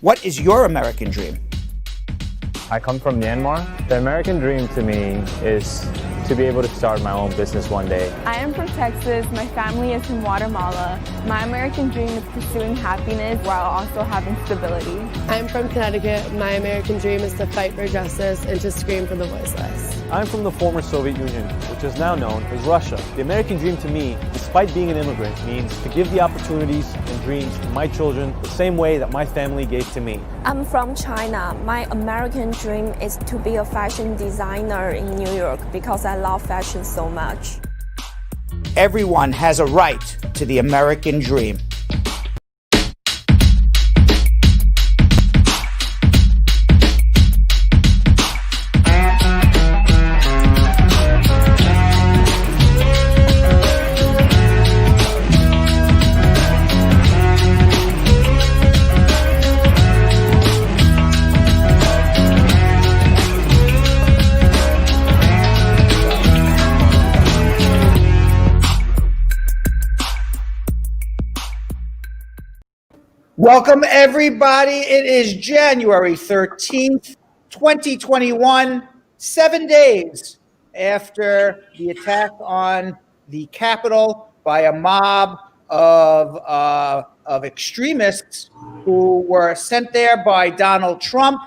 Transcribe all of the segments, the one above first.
What is your American dream? I come from Myanmar. The American dream to me is to be able to start my own business one day. I am from Texas. My family is from Guatemala. My American dream is pursuing happiness while also having stability. I'm from Connecticut. My American dream is to fight for justice and to scream for the voiceless. I'm from the former Soviet Union, which is now known as Russia. The American dream to me, despite being an immigrant, means to give the opportunities and dreams to my children the same way that my family gave to me. I'm from China. My American dream is to be a fashion designer in New York because I love fashion so much. Everyone has a right to the American dream. Welcome, everybody. It is January 13th, 2021, 7 days after the attack on the Capitol by a mob of extremists who were sent there by Donald Trump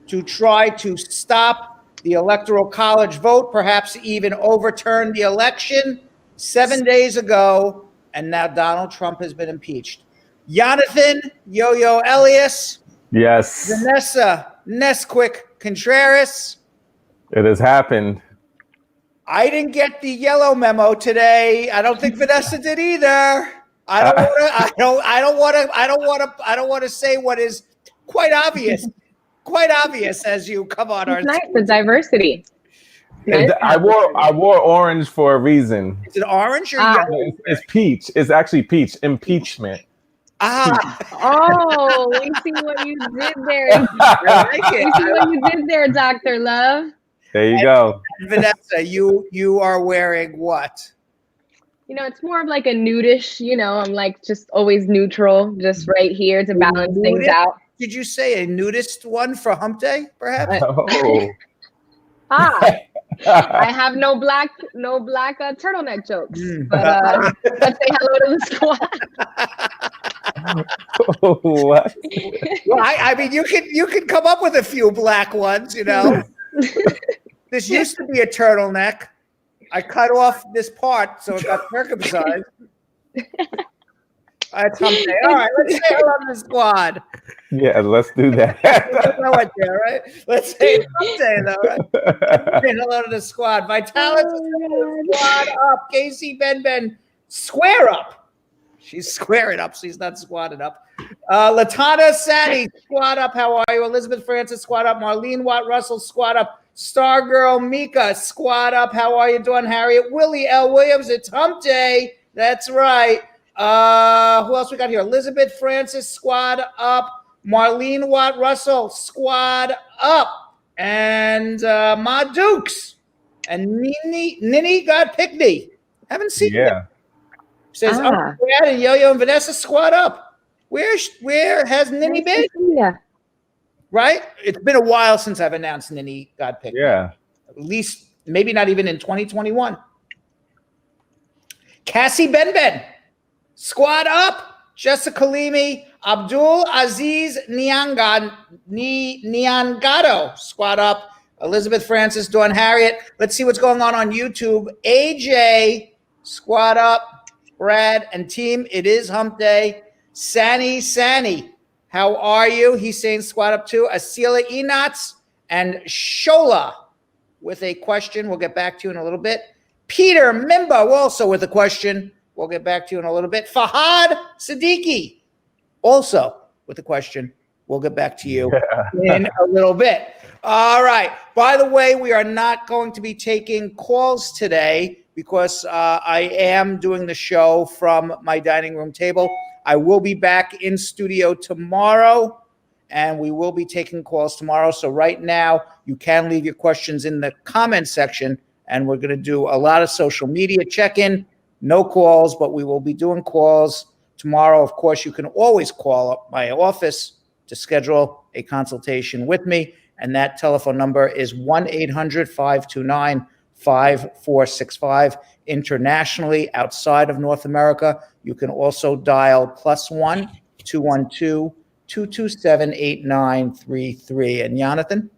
to try to stop the Electoral College vote, perhaps even overturn the election 7 days ago, and now Donald Trump has been impeached. Jonathan Yo-Yo Elias. Yes. Vanessa Nesquik Contreras. It has happened. I didn't get the yellow memo today. I don't think Vanessa did either. I don't want to say what is quite obvious. Quite obvious as you come on our. It's nice, the diversity. I wore orange for a reason. Is it orange or yellow? It's peach. It's actually peach. Impeachment. Oh, we see what you did there. We see what you did there, Dr. Love. There you go. Vanessa, you are wearing what? You know, it's more of like a nudish, I'm like just always neutral, just right here to balance things out. Did you say a nudist one for Hump Day, perhaps? Oh. I have no black turtleneck jokes, but let's say hello to the squad. What? Well, I mean, you can come up with a few black ones, This used to be a turtleneck. I cut off this part so it got circumcised. That's something. All right, let's say hello to the squad. Yeah, let's do that. I went there, right? Let's say someday, though, right? Say hello to the squad. Vitalis, squad up. Casey Ben, square up. She's squaring up. She's not squatted up. Latana Sani, squad up. How are you? Elizabeth Francis, squad up. Marlene Watt Russell, squad up. Stargirl Mika, squad up. How are you doing? Harriet Willie L. Williams, it's Hump Day. That's right. Who else we got here? Elizabeth Francis, squad up. Marlene Watt Russell, squad up. And Ma Dukes. And Nini got Pickney. Haven't seen it. Says, Brad and Yo-Yo and Vanessa, squad up. Where has Nini been? Yeah. Right? It's been a while since I've announced Nini got picked. Yeah. At least, maybe not even in 2021. Cassie Ben, squad up. Jessica Leamy, Abdul Aziz Nyangado, squad up. Elizabeth Francis, Dawn Harriet. Let's see what's going on YouTube. AJ, squad up. Brad and team, it is Hump Day. Sani, how are you? He's saying squad up too. Asila Enats and Shola with a question. We'll get back to you in a little bit. Peter Mimbo also with a question. We'll get back to you in a little bit. Fahad Siddiqui also with a question. We'll get back to you in a little bit. All right. By the way, we are not going to be taking calls today because I am doing the show from my dining room table. I will be back in studio tomorrow, and we will be taking calls tomorrow. So right now, you can leave your questions in the comment section, and we're going to do a lot of social media check-in. No calls, but we will be doing calls tomorrow. Of course, you can always call up my office, to schedule a consultation with me. And that telephone number is 1-800-529-5465. Internationally, outside of North America, you can also dial +1-212-227-8933. And Jonathan?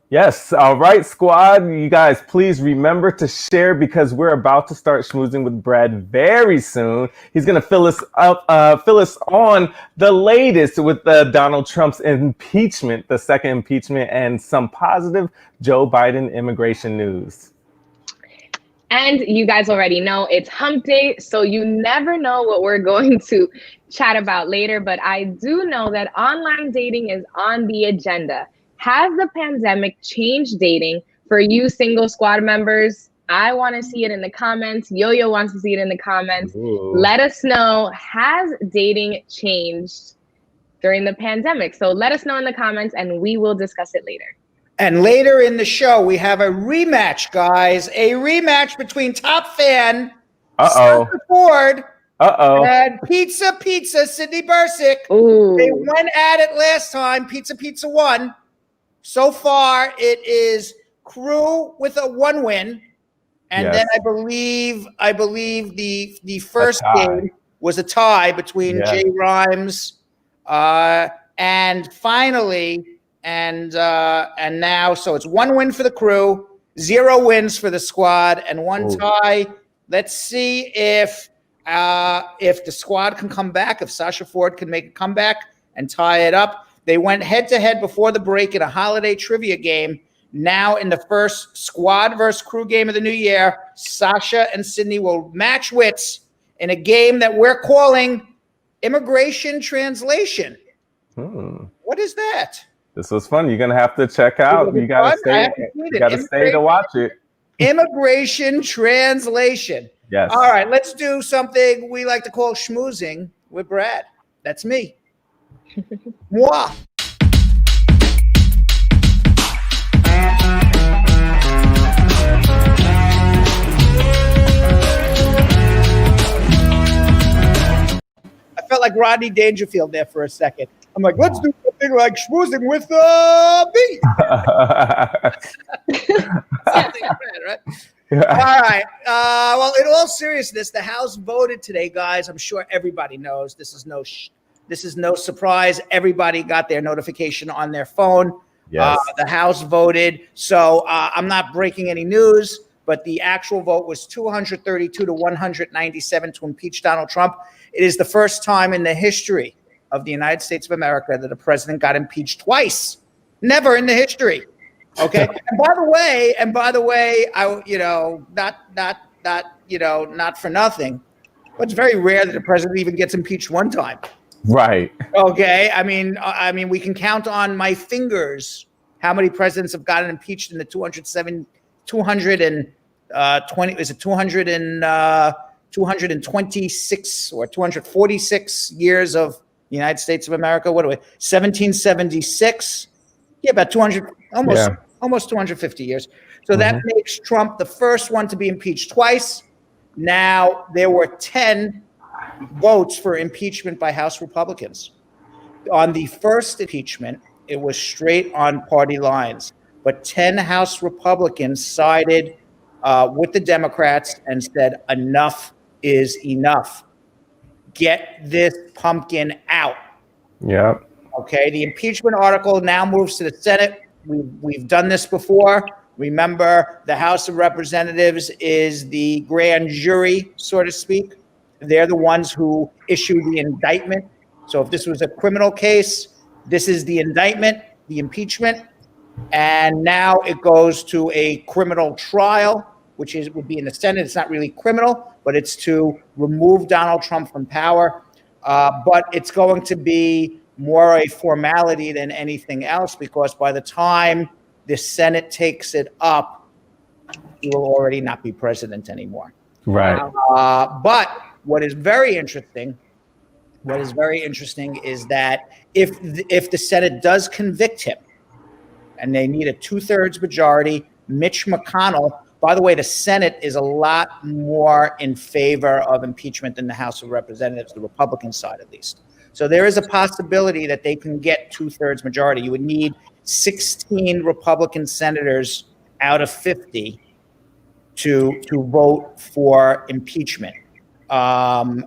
Yes. All right, squad. You guys, please remember to share because we're about to start schmoozing with Brad very soon. He's going to fill us on the latest with Donald Trump's impeachment, the second impeachment, and some positive Joe Biden immigration news. And you guys already know it's hump day, so you never know what we're going to chat about later. But I do know that online dating is on the agenda. Has the pandemic changed dating for you single squad members? I want to see it in the comments. Yo-Yo wants to see it in the comments. Ooh. Let us know, has dating changed during the pandemic? So let us know in the comments and we will discuss it later. And later in the show, we have a rematch, guys. A rematch between top fan Sasha Ford and Pizza Sydney Bursick. Ooh. They went at it last time. Pizza won. So far, it is Crew with a 1 win. And then I believe the first game was a tie between Jay Rhymes and finally and now, so it's 1 win for the Crew, 0 wins for the squad, and 1 tie. Let's see if the squad can come back, if Sasha Ford can make a comeback and tie it up. They went head-to-head before the break in a holiday trivia game. Now in the first squad versus Crew game of the new year, Sasha and Sydney will match wits in a game that we're calling Immigration Translation. What is that? This was fun. You're going to have to check out. You got to stay to watch it. Immigration Translation. Yes. All right, let's do something we like to call schmoozing with Brad. That's me. Moi. I felt like Rodney Dangerfield there for a second. I'm like, let's do something like schmoozing with me. Right? All right. Well, in all seriousness, the House voted today, guys. I'm sure everybody knows. This is no surprise. Everybody got their notification on their phone. Yes. The House voted. So I'm not breaking any news, but the actual vote was 232 to 197 to impeach Donald Trump. It is the first time in the history of the United States of America that a president got impeached twice. Never in the history. Okay. And by the way, I not for nothing, but it's very rare that a president even gets impeached one time. Right. Okay. I mean, we can count on my fingers how many presidents have gotten impeached in the 226 or 246 years of the United States of America. What do we? 1776. Yeah, about 200, almost 250 years. So that makes Trump the first one to be impeached twice. Now there were 10 votes for impeachment by House Republicans. On the first impeachment, it was straight on party lines, but 10 House Republicans sided with the Democrats and said, enough is enough. Get this pumpkin out. Yeah. Okay, the impeachment article now moves to the Senate. We've done this before. Remember, the House of Representatives is the grand jury, so to speak. They're the ones who issue the indictment. So if this was a criminal case, this is the indictment, the impeachment. And now it goes to a criminal trial, which would be in the Senate. It's not really criminal, but it's to remove Donald Trump from power. But it's going to be more a formality than anything else, because by the time the Senate takes it up, he will already not be president anymore. Right. But what is very interesting is that if the Senate does convict him, and they need a 2/3 majority, Mitch McConnell. By the way, the Senate is a lot more in favor of impeachment than the House of Representatives, the Republican side at least. So there is a possibility that they can get 2/3 majority. You would need 16 Republican senators out of 50 to vote for impeachment, and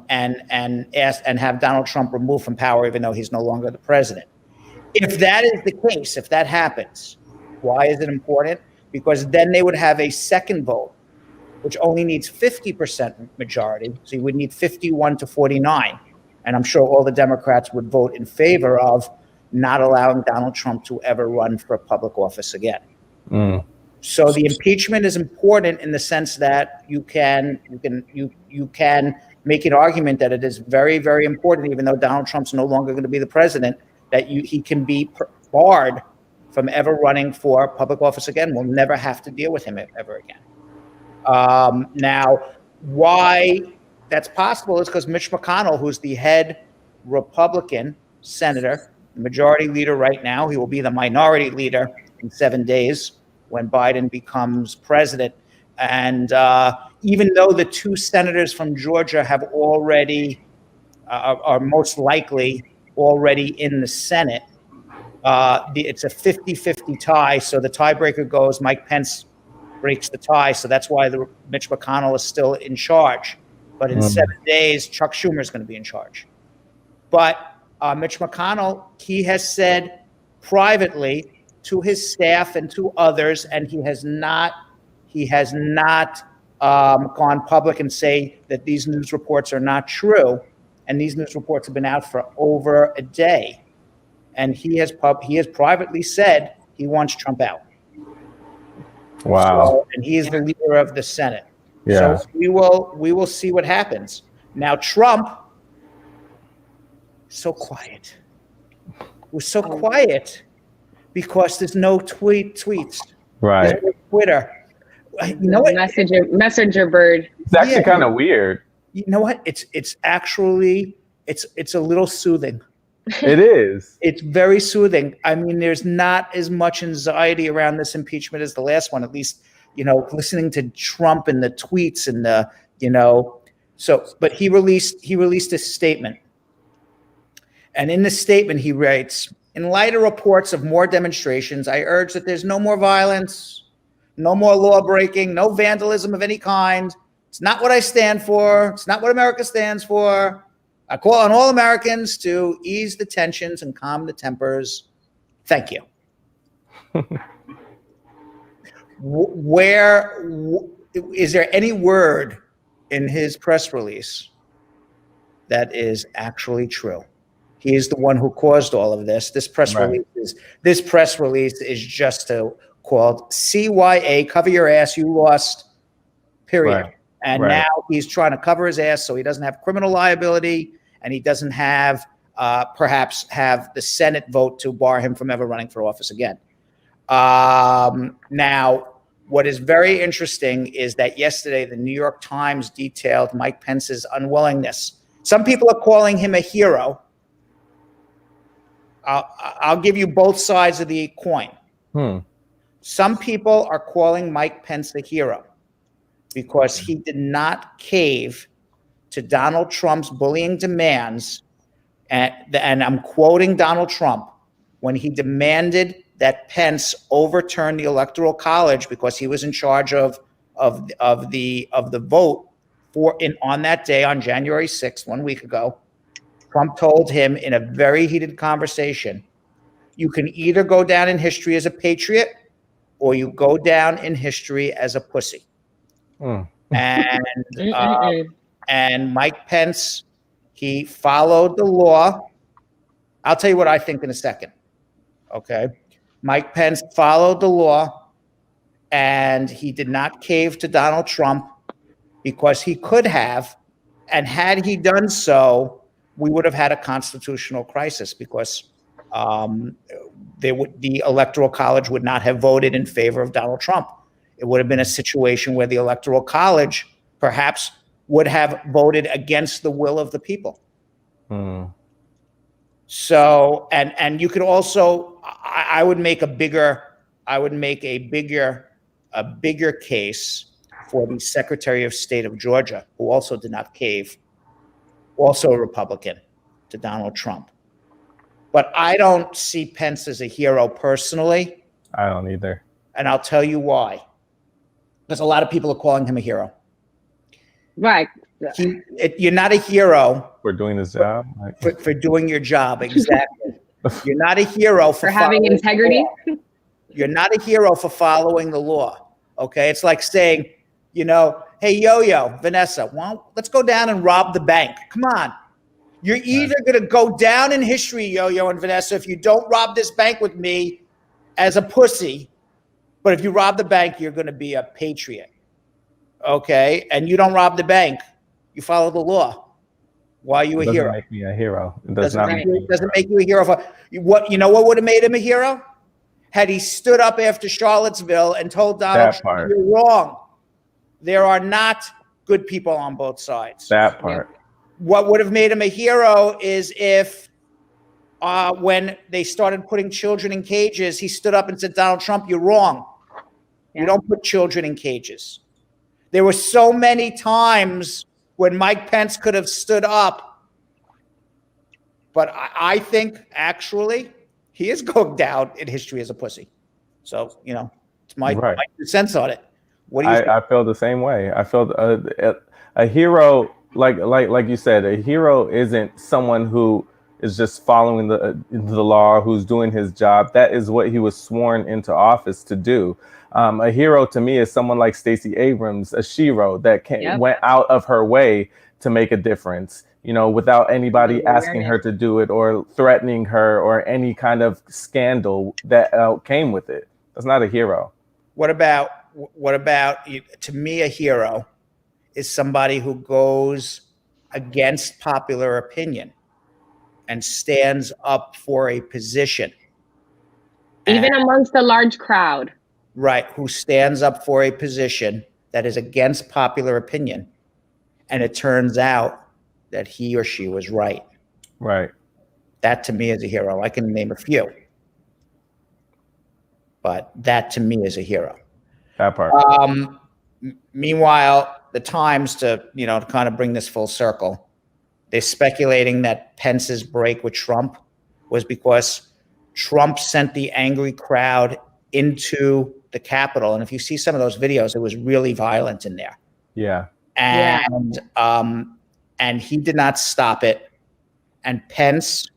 have Donald Trump removed from power, even though he's no longer the president. If that is the case, if that happens, why is it important? Because then they would have a second vote, which only needs 50% majority. So you would need 51 to 49. And I'm sure all the Democrats would vote in favor of not allowing Donald Trump to ever run for public office again. So the impeachment is important in the sense that you can make an argument that it is very, very important, even though Donald Trump's no longer going to be the president, that he can be barred from ever running for public office again. We'll never have to deal with him ever again. Now, why that's possible is because Mitch McConnell, who's the head Republican senator, the majority leader right now, he will be the minority leader in 7 days when Biden becomes president. And even though the two senators from Georgia have already, are most likely already in the Senate, it's a 50-50 tie. So the tiebreaker goes, Mike Pence breaks the tie. So that's why Mitch McConnell is still in charge. But in 7 days, Chuck Schumer is going to be in charge. But Mitch McConnell, he has said privately to his staff and to others, and he has not gone public and say that these news reports are not true. And these news reports have been out for over a day. And he has privately said he wants Trump out. Wow. So, and he is the leader of the Senate. Yeah. So we will see what happens. Now Trump so quiet. Was so quiet because there's no tweets. Right. There's no Twitter. You know what? Messenger bird. It's actually kind of weird. You know what? It's actually it's a little soothing. It is. It's very soothing. I mean, there's not as much anxiety around this impeachment as the last one, at least, listening to Trump and the tweets and but he released a statement. And in the statement, he writes, in light of reports of more demonstrations, I urge that there's no more violence, no more law breaking, no vandalism of any kind. It's not what I stand for. It's not what America stands for. I call on all Americans to ease the tensions and calm the tempers. Thank you. Is there any word in his press release that is actually true? He is the one who caused all of this. This press release is just called CYA, cover your ass, you lost, period. Right. And now he's trying to cover his ass so he doesn't have criminal liability and he doesn't have perhaps have the Senate vote to bar him from ever running for office again. Now, what is very interesting is that yesterday the New York Times detailed Mike Pence's unwillingness. Some people are calling him a hero. I'll give you both sides of the coin. Some people are calling Mike Pence a hero because he did not cave to Donald Trump's bullying demands. And I'm quoting Donald Trump when he demanded that Pence overturn the Electoral College because he was in charge of the vote on that day on January 6th, 1 week ago. Trump told him in a very heated conversation, you can either go down in history as a patriot or you go down in history as a pussy. And Mike Pence, he followed the law. I'll tell you what I think in a second. Okay. Mike Pence followed the law and he did not cave to Donald Trump because he could have. And had he done so, we would have had a constitutional crisis because the Electoral College would not have voted in favor of Donald Trump. It would have been a situation where the Electoral College perhaps would have voted against the will of the people. So, and you could also, I would make a bigger case for the Secretary of State of Georgia, who also did not cave, also a Republican. to Donald Trump. But I don't see Pence as a hero personally. I don't either. And I'll tell you why. Because a lot of people are calling him a hero. Right. You're not a hero For doing his job. for doing your job. Exactly. You're not a hero for having integrity. You're not a hero for following the law. Okay. It's like saying, you know, hey, Yo-Yo, Vanessa, let's go down and rob the bank. Come on. You're either going to go down in history, Yo-Yo and Vanessa, if you don't rob this bank with me as a pussy. But if you rob the bank, you're going to be a patriot. Okay. And you don't rob the bank. You follow the law. Why are you a hero? Doesn't make me a hero. It doesn't make you a hero. What would have made him a hero? Had he stood up after Charlottesville and told Donald Trump, you're wrong. There are not good people on both sides. That part. What would have made him a hero is if when they started putting children in cages, he stood up and said, Donald Trump, you're wrong. You don't put children in cages. There were so many times when Mike Pence could have stood up. But I think, actually, he is going down in history as a pussy. So, you know, it's my 2 cents on it. What do you think? I feel the same way. I feel a hero, like you said, a hero isn't someone who is just following the law, who's doing his job. That is what he was sworn into office to do. A hero to me is someone like Stacey Abrams, a shero that went out of her way to make a difference, you know, without anybody asking her to do it or threatening her or any kind of scandal that came with it. That's not a hero. What about, to me, a hero is somebody who goes against popular opinion and stands up for a position. Even amongst a large crowd. Right, who stands up for a position that is against popular opinion. And it turns out that he or she was right. Right. That to me is a hero. I can name a few. But that to me is a hero. That part. Meanwhile, the Times, to kind of bring this full circle, they're speculating that Pence's break with Trump was because Trump sent the angry crowd into the Capitol. And if you see some of those videos, it was really violent in there. Yeah. And he did not stop it. And Pence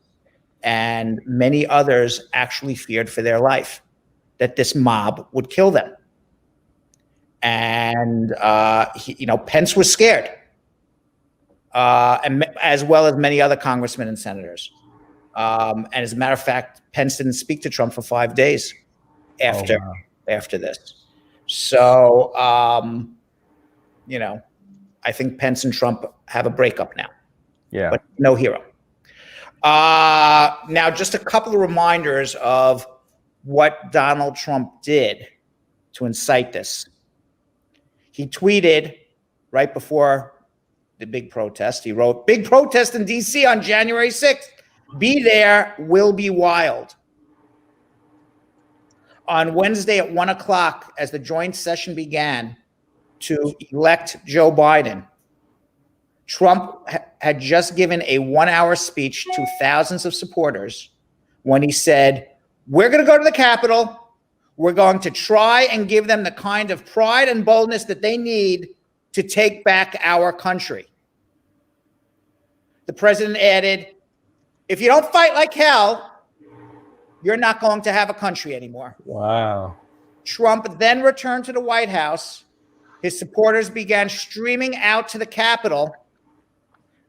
and many others actually feared for their life, that this mob would kill them. And Pence was scared, and as well as many other congressmen and senators. And as a matter of fact, Pence didn't speak to Trump for 5 days after this. So, I think Pence and Trump have a breakup now. Yeah. But no hero. Now, just a couple of reminders of what Donald Trump did to incite this. He tweeted right before the big protest. He wrote, "Big protest in D.C. on January 6th. Be there, will be wild." On Wednesday at 1 o'clock, as the joint session began to elect Joe Biden, Trump had just given a 1-hour speech to thousands of supporters when he said, "We're going to go to the Capitol. We're going to try and give them the kind of pride and boldness that they need to take back our country." The president added, "If you don't fight like hell, you're not going to have a country anymore." Wow. Trump then returned to the White House. His supporters began streaming out to the Capitol.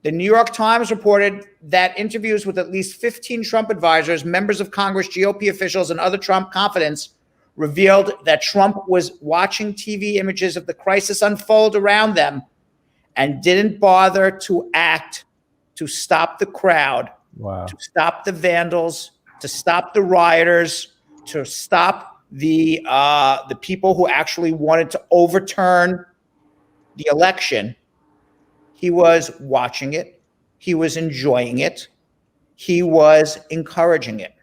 The New York Times reported that interviews with at least 15 Trump advisors, members of Congress, GOP officials, and other Trump confidants revealed that Trump was watching TV images of the crisis unfold around them and didn't bother to act to stop the crowd, to stop the vandals, to stop the rioters, to stop the people who actually wanted to overturn the election. He was watching it. He was enjoying it. He was encouraging it.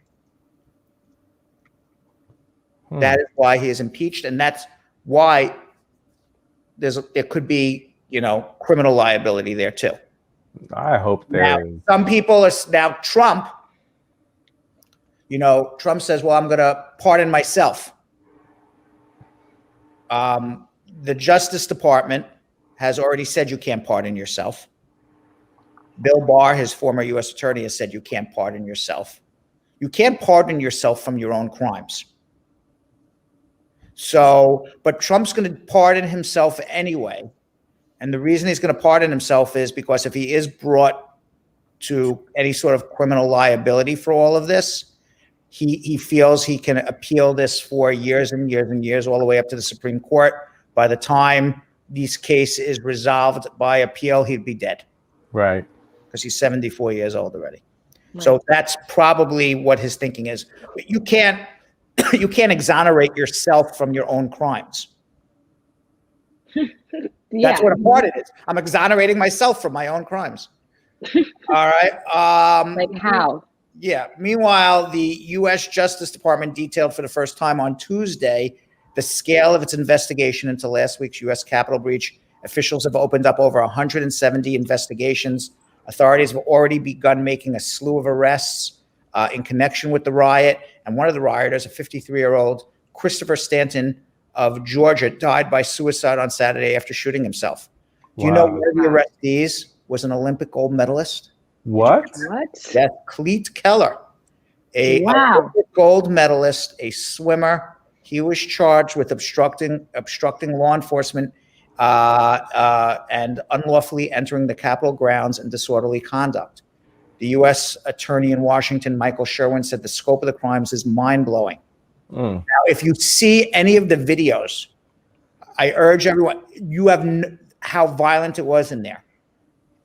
That is why he is impeached, and that's why there could be, criminal liability there too. I hope Now, there is. some people are now Trump. Trump says, "Well, I'm going to pardon myself." The Justice Department has already said you can't pardon yourself. Bill Barr, his former U.S. attorney, has said you can't pardon yourself. You can't pardon yourself from your own crimes. But Trump's going to pardon himself anyway. And the reason he's going to pardon himself is because if he is brought to any sort of criminal liability for all of this, he feels he can appeal this for years and years and years, all the way up to the Supreme Court. By the time this case is resolved by appeal, he'd be dead. Right. Because he's 74 years old already. Right. So that's probably what his thinking is. But you can't exonerate yourself from your own crimes. That's what a pardon is. I'm exonerating myself from my own crimes. All right. Like how? Yeah. Meanwhile, the U.S. Justice Department detailed for the first time on Tuesday the scale of its investigation into last week's U.S. Capitol breach. Officials have opened up over 170 investigations. Authorities have already begun making a slew of arrests in connection with the riot. And one of the rioters, a 53-year-old Christopher Stanton of Georgia, died by suicide on Saturday after shooting himself. Do you know one of the arrestees was an Olympic gold medalist? What? Yes, Cleet Keller, Olympic gold medalist, a swimmer. He was charged with obstructing law enforcement and unlawfully entering the Capitol grounds and disorderly conduct. The U.S. Attorney in Washington, Michael Sherwin, said the scope of the crimes is mind-blowing. Now, if you see any of the videos, I urge everyone, you have how violent it was in there.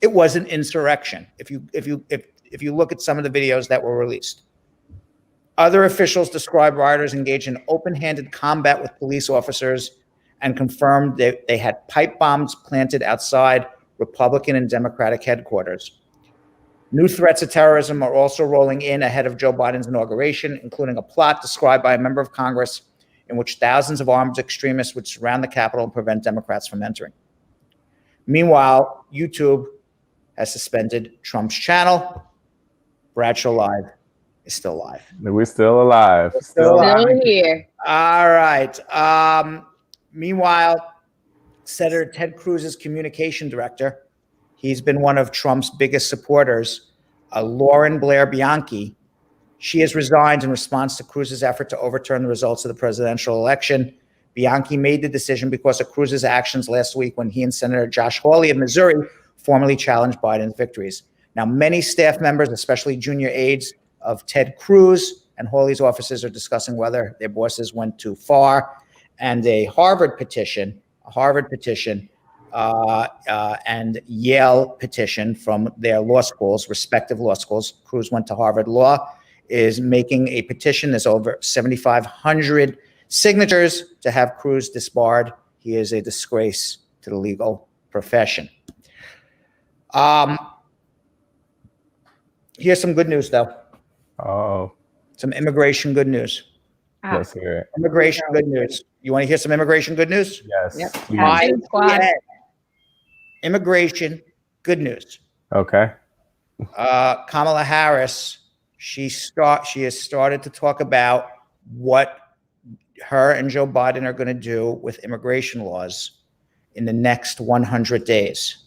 It was an insurrection. If you look at some of the videos that were released. Other officials described rioters engaged in open-handed combat with police officers and confirmed that they had pipe bombs planted outside Republican and Democratic headquarters. New threats of terrorism are also rolling in ahead of Joe Biden's inauguration, including a plot described by a member of Congress in which thousands of armed extremists would surround the Capitol and prevent Democrats from entering. Meanwhile, YouTube has suspended Trump's channel. Bradshaw Live is still live. We're still alive. Still here. All right. Meanwhile, Senator Ted Cruz's communication director, he's been one of Trump's biggest supporters, Lauren Blair Bianchi. She has resigned in response to Cruz's effort to overturn the results of the presidential election. Bianchi made the decision because of Cruz's actions last week when he and Senator Josh Hawley of Missouri formally challenged Biden's victories. Now, many staff members, especially junior aides of Ted Cruz and Hawley's offices, are discussing whether their bosses went too far. And a Harvard petition, and Yale petition from their law schools, respective law schools. Cruz went to Harvard Law, is making a petition. There's over 7,500 signatures to have Cruz disbarred. He is a disgrace to the legal profession. Here's some good news, though. Oh. Some immigration good news. Let's hear it. Immigration good news. You want to hear some immigration good news? Yes. Yep. Immigration good news. Okay. Kamala Harris, she has started to talk about what her and Joe Biden are going to do with immigration laws in the next 100 days.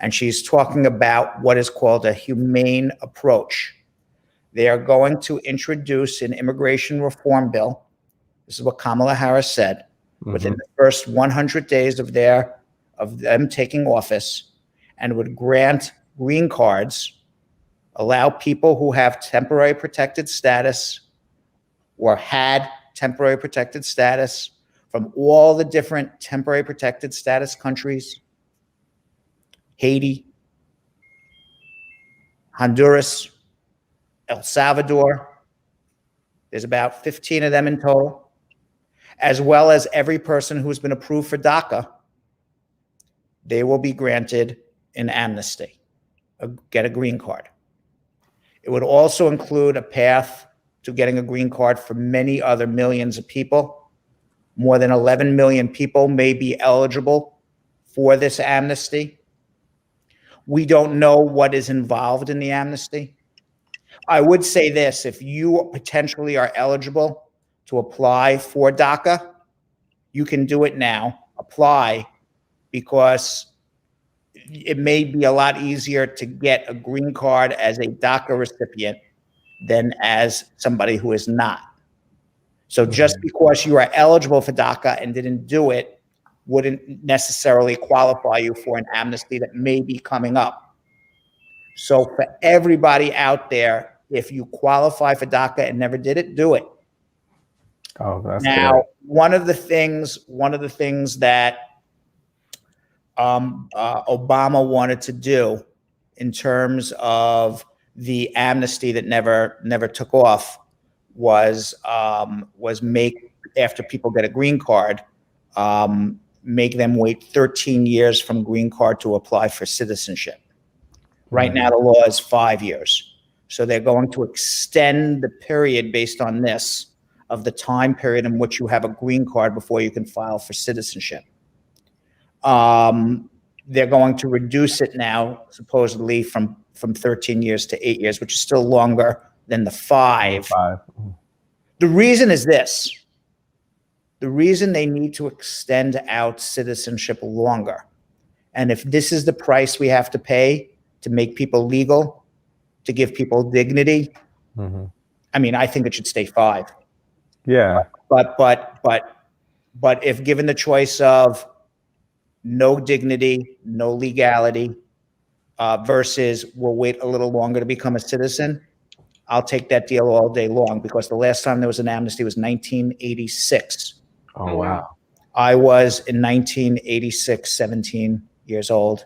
And she's talking about what is called a humane approach. They are going to introduce an immigration reform bill. This is what Kamala Harris said. Within the first 100 days of them taking office, and would grant green cards, allow people who have temporary protected status or had temporary protected status from all the different temporary protected status countries, Haiti, Honduras, El Salvador. There's about 15 of them in total, as well as every person who's been approved for DACA. They will be granted an amnesty, get a green card. It would also include a path to getting a green card for many other millions of people. More than 11 million people may be eligible for this amnesty. We don't know what is involved in the amnesty. I would say this, if you potentially are eligible to apply for DACA, you can do it now. Apply, because it may be a lot easier to get a green card as a DACA recipient than as somebody who is not. So just because you are eligible for DACA and didn't do it wouldn't necessarily qualify you for an amnesty that may be coming up. So for everybody out there, if you qualify for DACA and never did it, do it. Oh, that's Now, good. one of the things that Obama wanted to do in terms of the amnesty that never took off was make, after people get a green card, make them wait 13 years from green card to apply for citizenship. Right now, the law is 5 years. So they're going to extend the period based on this of the time period in which you have a green card before you can file for citizenship. They're going to reduce it now, supposedly from 13 years to 8 years, which is still longer than the 5. The reason is this. The reason they need to extend out citizenship longer, and if this is the price we have to pay to make people legal, to give people dignity, I mean, I think it should stay 5. Yeah. But if given the choice of no dignity, no legality, versus we'll wait a little longer to become a citizen, I'll take that deal all day long, because the last time there was an amnesty was 1986. Oh, wow. I was in 1986, 17 years old.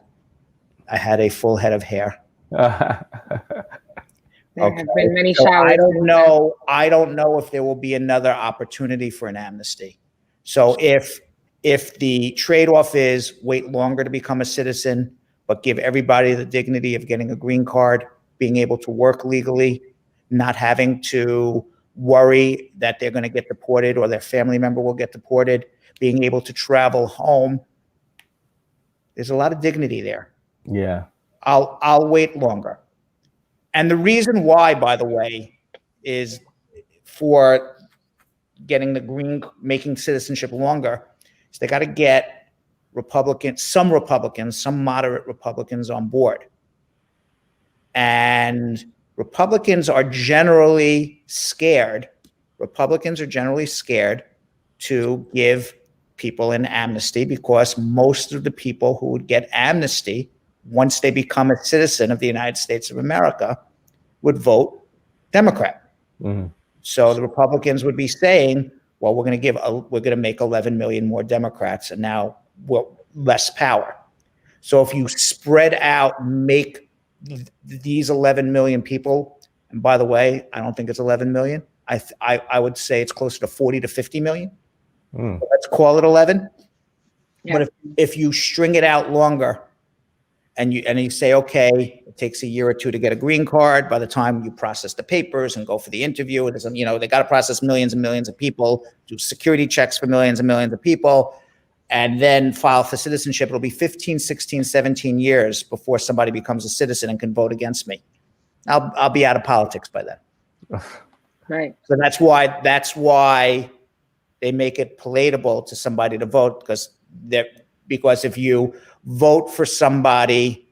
I had a full head of hair. There have been many So showers. I don't know if there will be another opportunity for an amnesty. So if the trade-off is wait longer to become a citizen, but give everybody the dignity of getting a green card, being able to work legally, not having to worry that they're going to get deported or their family member will get deported, being able to travel home, there's a lot of dignity there. Yeah. I'll wait longer. And the reason why, by the way, is for getting the green, making citizenship longer, is they got to get some moderate Republicans on board. And Republicans are generally scared to give people an amnesty, because most of the people who would get amnesty once they become a citizen of the United States of America would vote Democrat. So the Republicans would be saying, well, we're going to make 11 million more Democrats, and now less power. So if you spread out, make these 11 million people, and by the way, I don't think it's 11 million. I would say it's closer to 40 to 50 million. Let's call it 11. Yeah. But if you string it out longer, and you say, okay, it takes a year or two to get a green card. By the time you process the papers and go for the interview, they got to process millions and millions of people, do security checks for millions and millions of people, and then file for citizenship. It'll be 15, 16, 17 years before somebody becomes a citizen and can vote against me. I'll be out of politics by then. Right. So that's why they make it palatable to somebody to vote, because if you vote for somebody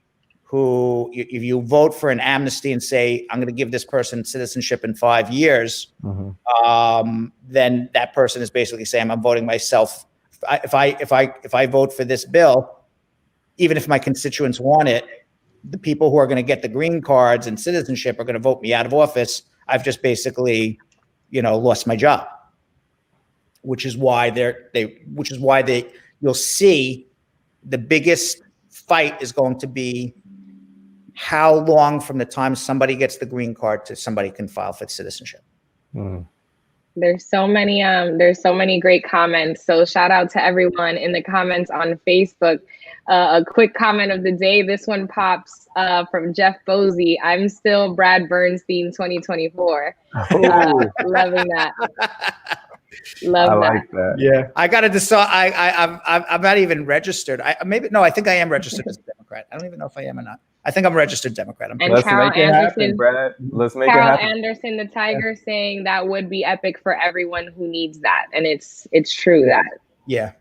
if you vote for an amnesty and say, I'm going to give this person citizenship in 5 years, then that person is basically saying, I'm voting myself. If I vote for this bill, even if my constituents want it, the people who are going to get the green cards and citizenship are going to vote me out of office. I've just basically, lost my job, which is why you'll see the biggest fight is going to be how long from the time somebody gets the green card to somebody can file for citizenship. There's so many great comments. So shout out to everyone in the comments on Facebook. A quick comment of the day. This one pops from Jeff Bosey. I'm still Brad Bernstein 2024. Loving that. I like that. Yeah, I got to decide. I'm not even registered. I think I am registered as a Democrat. I don't even know if I am or not. I think I'm a registered Democrat. I'm And Let's Carol make it happen, Anderson, Brad. Let's make it Carol happen. Anderson, the Tiger, saying that would be epic for everyone who needs that, and it's true that. Yeah.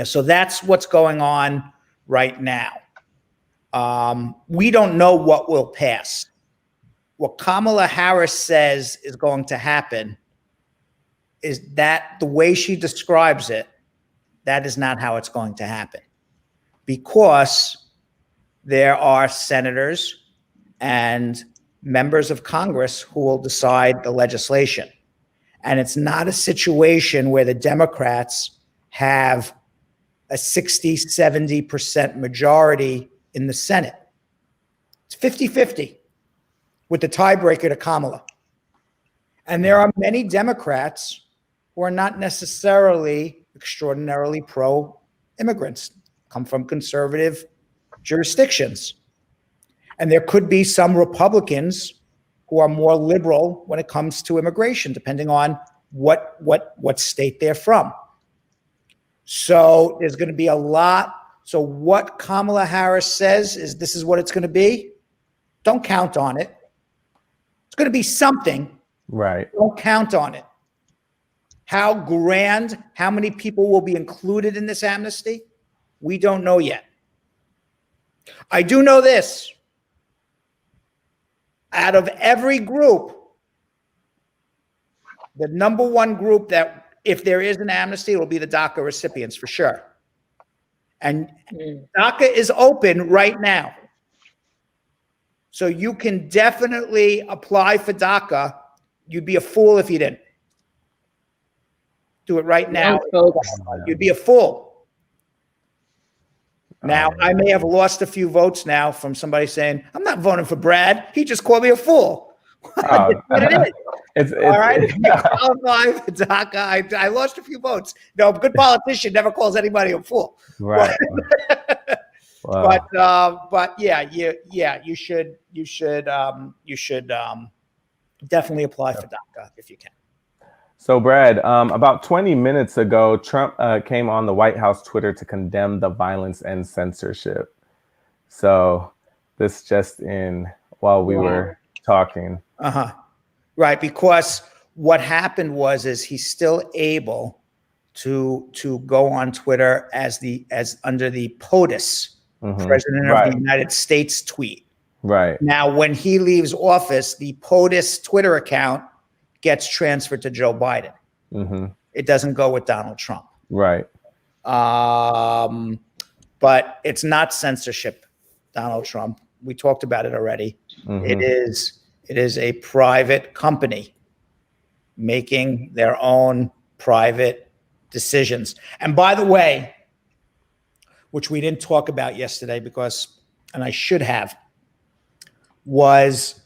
So that's what's going on right now. We don't know what will pass. What Kamala Harris says is going to happen is that the way she describes it, that is not how it's going to happen, because there are senators and members of Congress who will decide the legislation. And it's not a situation where the Democrats have a 60, 70% majority in the Senate. It's 50-50 with the tiebreaker to Kamala. And there are many Democrats who are not necessarily extraordinarily pro-immigrants, come from conservative jurisdictions. And there could be some Republicans who are more liberal when it comes to immigration, depending on what state they're from. So there's going to be a lot. So what Kamala Harris says is this is what it's going to be. Don't count on it. It's going to be something. Right. Don't count on it. How grand, how many people will be included in this amnesty? We don't know yet. I do know this. Out of every group, the number one group that, if there is an amnesty, it'll be the DACA recipients for sure. And DACA is open right now. So you can definitely apply for DACA. You'd be a fool if you didn't. Do it right now. You'd be a fool. Now, I may have lost a few votes now from somebody saying, I'm not voting for Brad. He just called me a fool. That's what it is. All right. If you qualify for DACA, I lost a few votes. No, a good politician never calls anybody a fool. Right. Wow. But yeah, you should definitely apply for DACA if you can. So, Brad, about 20 minutes ago, Trump came on the White House Twitter to condemn the violence and censorship. So this just in while we were talking. Right, because what happened is he's still able to go on Twitter as under the POTUS, President of the United States tweet. Right. Now, when he leaves office, the POTUS Twitter account gets transferred to Joe Biden. It doesn't go with Donald Trump. Right. But it's not censorship, Donald Trump. We talked about it already. It is a private company making their own private decisions. And by the way, which we didn't talk about yesterday and I should have, was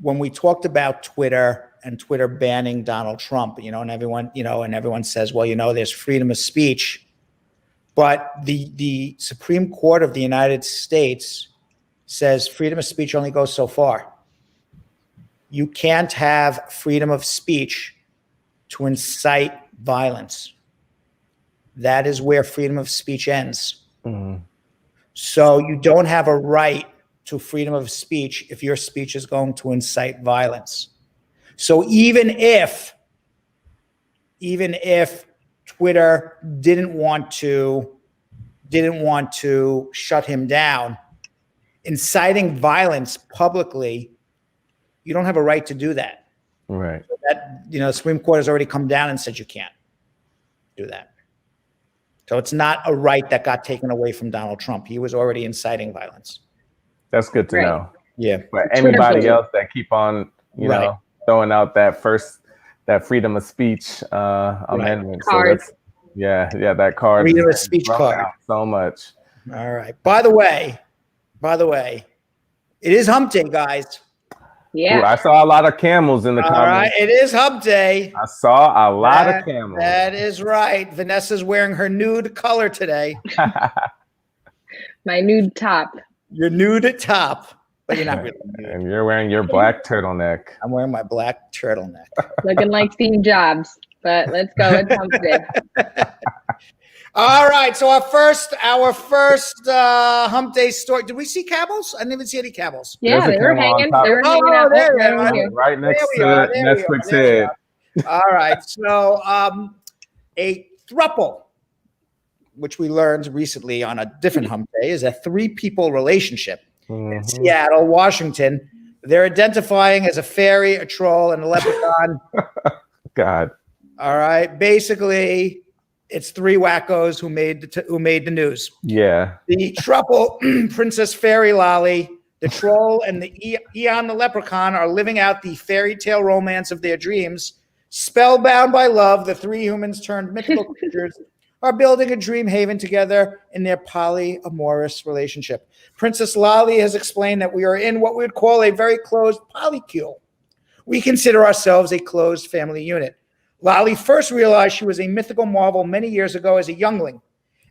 when we talked about Twitter and Twitter banning Donald Trump, and everyone says, well, there's freedom of speech. But the Supreme Court of the United States says freedom of speech only goes so far. You can't have freedom of speech to incite violence. That is where freedom of speech ends. So you don't have a right to freedom of speech if your speech is going to incite violence. So even if Twitter didn't want to shut him down, inciting violence publicly, you don't have a right to do that. Right. So that, the Supreme Court has already come down and said you can't do that. So it's not a right that got taken away from Donald Trump. He was already inciting violence. That's good to know. Yeah. But anybody else that keep on, throwing out that freedom of speach amendment. Card. So that card. Freedom of speech card. So much. All right. By the way, it is Hump Day, guys. Yeah. Ooh, I saw a lot of camels in the comments. All right. It is Hump Day. I saw a lot of camels. That is right. Vanessa's wearing her nude color today. My nude top. Your nude top. But you're not really nude. And you're wearing your black turtleneck. I'm wearing my black turtleneck. Looking like Steve Jobs. But let's go. It's Hump Day. All right, so our first Hump Day story. Did we see camels? I didn't even see any camels. Yeah, There's a they were camel on hanging. top. They were hanging out. there Right they over are. here. Right next There we are, to there we are, Netflix there we head. All right, so a throuple, which we learned recently on a different Hump Day, is a 3-people relationship in Seattle, Washington. They're identifying as a fairy, a troll, and a leprechaun. God. All right, basically, it's 3 wackos who made the news. Yeah. The throuple, Princess Fairy Lolly, the troll, and the Eon the leprechaun are living out the fairy tale romance of their dreams. Spellbound by love, the 3 humans turned mythical creatures are building a dream haven together in their polyamorous relationship. Princess Lolly has explained that we are in what we would call a very closed polycule. We consider ourselves a closed family unit. Lolly first realized she was a mythical marvel many years ago as a youngling.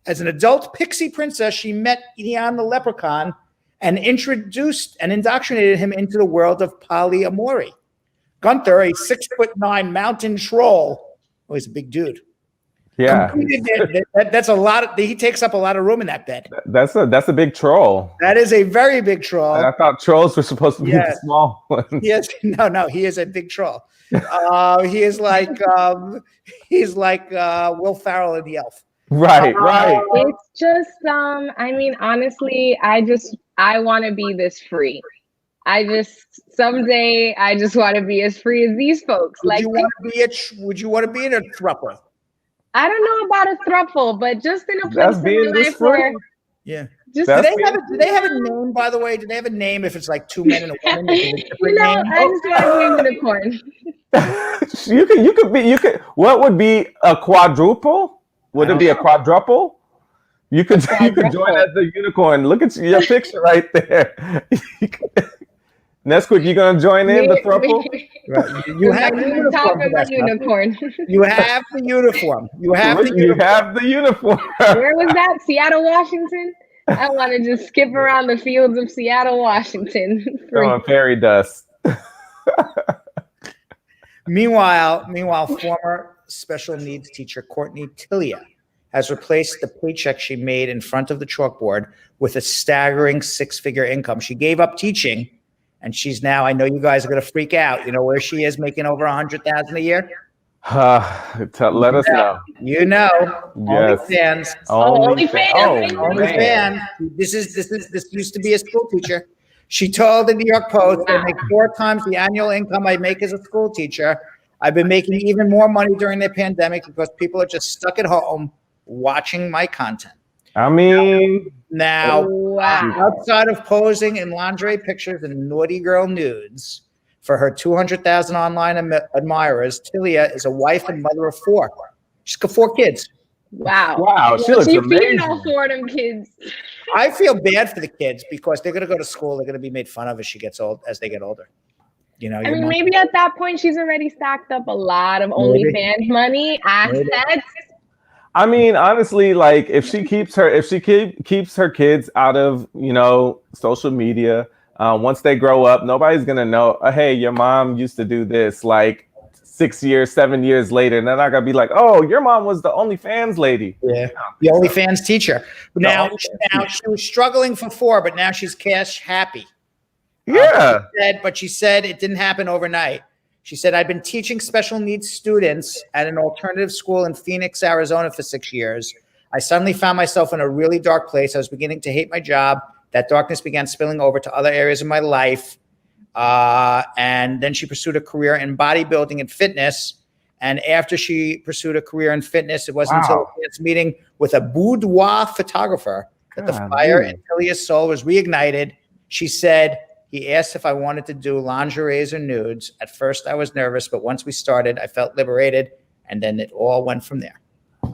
As an adult pixie princess, she met Eon the leprechaun and introduced and indoctrinated him into the world of polyamory. Gunther, a 6'9" mountain troll, oh, he's a big dude. Yeah. That's a lot. He takes up a lot of room in that bed. That's a big troll. That is a very big troll. I thought trolls were supposed to be the small ones. Yes, no, he is a big troll. He is like Will Ferrell in The Elf. Right. It's just, I mean, honestly, I want to be this free. Someday I just want to be as free as these folks. Would you want to be in a throuple? I don't know about a throuple, but just in a place in my life where, yeah. Just do they have a name, by the way? Do they have a name if it's like 2 men and a woman? I just want to be a unicorn. You could. What would be a quadruple? Would it be a quadruple? You could join as the unicorn. Look at your picture right there. Nesquik, you gonna join in the throuple? Right. You have the uniform. You have the uniform. You have the uniform. Where was that? Seattle, Washington? I want to just skip around the fields of Seattle, Washington. Throwing fairy dust. Meanwhile, former special needs teacher Courtney Tilia has replaced the paycheck she made in front of the chalkboard with a staggering 6-figure income. She gave up teaching, and she's now, I know you guys are going to freak out. You know where she is, making over $100,000 a year? Let us know. You know, yes. OnlyFans. OnlyFans. This used to be a school teacher. She told the New York Post, "I make 4 times the annual income I make as a school teacher. I've been making even more money during the pandemic because people are just stuck at home watching my content." I mean, now outside of posing in lingerie pictures and naughty girl nudes for her 200,000 online admirers, Tilia is a wife and mother of 4. She's got 4 kids. Wow. She looks amazing. Feeding all 4 of them kids. I feel bad for the kids because they're going to go to school. They're going to be made fun of as they get older. You know, I mean, maybe at that point she's already stacked up a lot of OnlyFans money, assets. I mean, honestly, like if she keeps her kids out of, social media, once they grow up, nobody's gonna know. Hey, your mom used to do this. Like 6 years, 7 years later, and they're not gonna be like, "Oh, your mom was the OnlyFans lady." Yeah, the OnlyFans teacher. Now she was struggling for 4, but now she's cash happy. Yeah. She said it didn't happen overnight. She said, "I've been teaching special needs students at an alternative school in Phoenix, Arizona for 6 years. I suddenly found myself in a really dark place. I was beginning to hate my job. That darkness began spilling over to other areas of my life. And then she pursued a career in bodybuilding and fitness. And after she pursued a career in fitness, it wasn't until this meeting with a boudoir photographer that the fire in Tilia's soul was reignited. She said, he asked if I wanted to do lingeries or nudes. At first, I was nervous, but once we started, I felt liberated, and then it all went from there."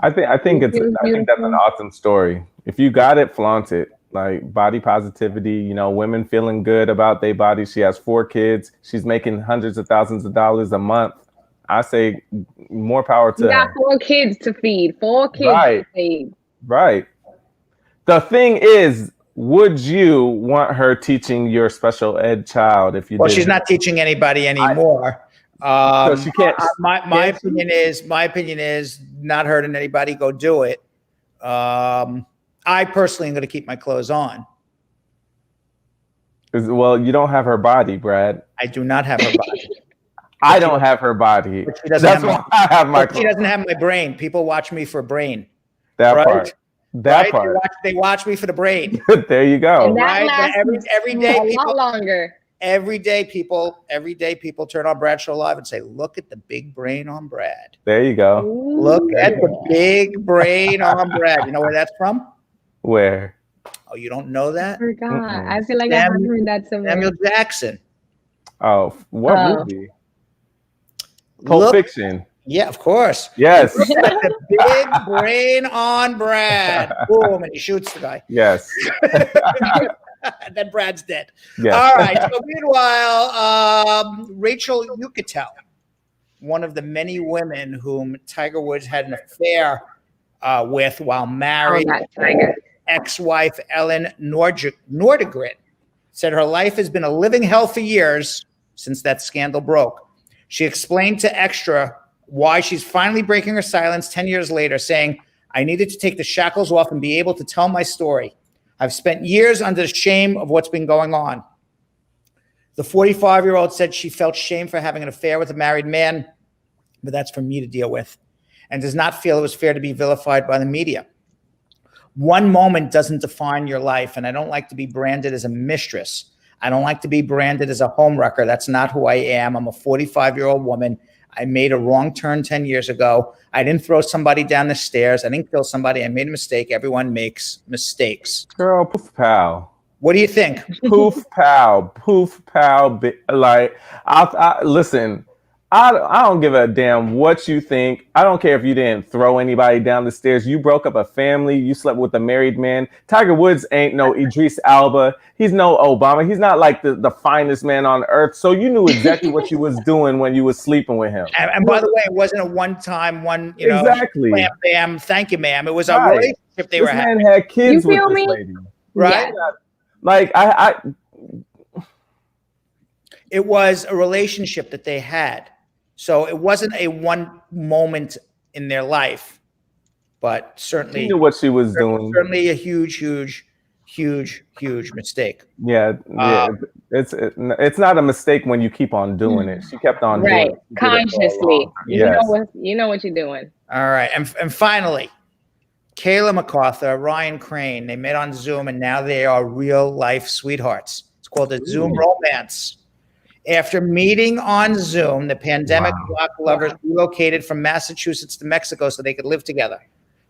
I think that's an awesome story. If you got it, flaunt it. Like body positivity, women feeling good about their body. She has 4 kids. She's making hundreds of thousands of dollars a month. I say more power to her. You got 4 kids to feed. 4 kids to feed. Right. The thing is, would you want her teaching your special ed child if you did? She's not teaching anybody anymore. So she can't. My opinion is not hurting anybody. Go do it. I personally am going to keep my clothes on. Well, you don't have her body, Brad. I do not have her body. I don't have her body. That's why I have my clothes. She doesn't have my brain. People watch me for brain. That right? part. That part. They watch me for the brain. There you go. And that right? lasts every day, a lot longer. Every day, people turn on Bradshaw Live and say, "Look at the big brain on Brad." There you go. Look at the big brain on Brad. You know where that's from? Where? Oh, you don't know that? I forgot. I feel like I haven't heard that somewhere. Samuel Jackson. Oh, what movie? Pulp Fiction. Yeah, of course. Yes. Look at the big brain on Brad. Boom, and he shoots the guy. Yes. Then Brad's dead. Yes. All right. So meanwhile, Rachel Yucatel, one of the many women whom Tiger Woods had an affair with while married, ex-wife Ellen Nordegren, said her life has been a living hell for years since that scandal broke. She explained to Extra why she's finally breaking her silence 10 years later, saying, "I needed to take the shackles off and be able to tell my story. I've spent years under the shame of what's been going on." The 45-year-old said she felt shame for having an affair with a married man, but that's for me to deal with, and does not feel it was fair to be vilified by the media. One moment doesn't define your life, and I don't like to be branded as a mistress. I don't like to be branded as a homewrecker. That's not who I am. I'm a 45-year-old woman. I made a wrong turn 10 years ago. I didn't throw somebody down the stairs. I didn't kill somebody. I made a mistake. Everyone makes mistakes. Girl, poof pow. What do you think? Poof pow. Poof pow. Like, listen, I don't give a damn what you think. I don't care if you didn't throw anybody down the stairs. You broke up a family. You slept with a married man. Tiger Woods ain't no Idris Elba. He's no Obama. He's not like the finest man on earth. So you knew exactly what you was doing when you was sleeping with him. And by the way, it wasn't a one-time, exactly. Bam, bam, thank you, ma'am. It was a relationship they were having. This man had kids with this lady. Right? Yeah. Like, it was a relationship that they had. So it wasn't a one moment in their life, but certainly he knew what she was doing. Certainly a huge mistake. Yeah, it's not a mistake when you keep on doing it. She kept on doing it. Consciously. Yes. You know what you're doing. All right, and finally, Kayla MacArthur, Ryan Crane, they met on Zoom, and now they are real life sweethearts. It's called a Zoom romance. After meeting on Zoom, the pandemic blocked lovers relocated from Massachusetts to Mexico so they could live together.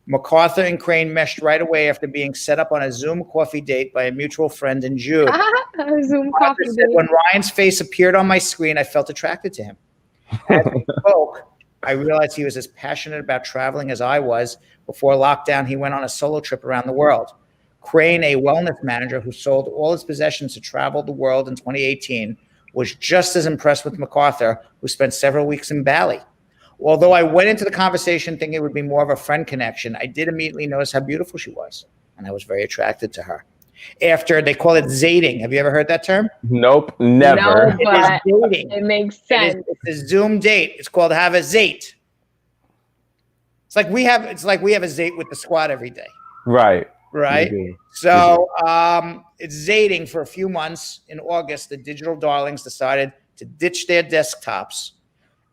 MacArthur and Crane meshed right away after being set up on a Zoom coffee date by a mutual friend in June. Zoom coffee date. When Ryan's face appeared on my screen, I felt attracted to him. As we spoke, I realized he was as passionate about traveling as I was. Before lockdown, he went on a solo trip around the world. Crane, a wellness manager who sold all his possessions to travel the world in 2018, was just as impressed with MacArthur, who spent several weeks in Bali. Although I went into the conversation thinking it would be more of a friend connection, I did immediately notice how beautiful she was, and I was very attracted to her. After, they call it zating. Have you ever heard that term? Nope, never. No, but it makes sense. It's a Zoom date. It's called have a zate. It's like we have a zate with the squad every day. Right. So it's zating for a few months. In August, the digital darlings decided to ditch their desktops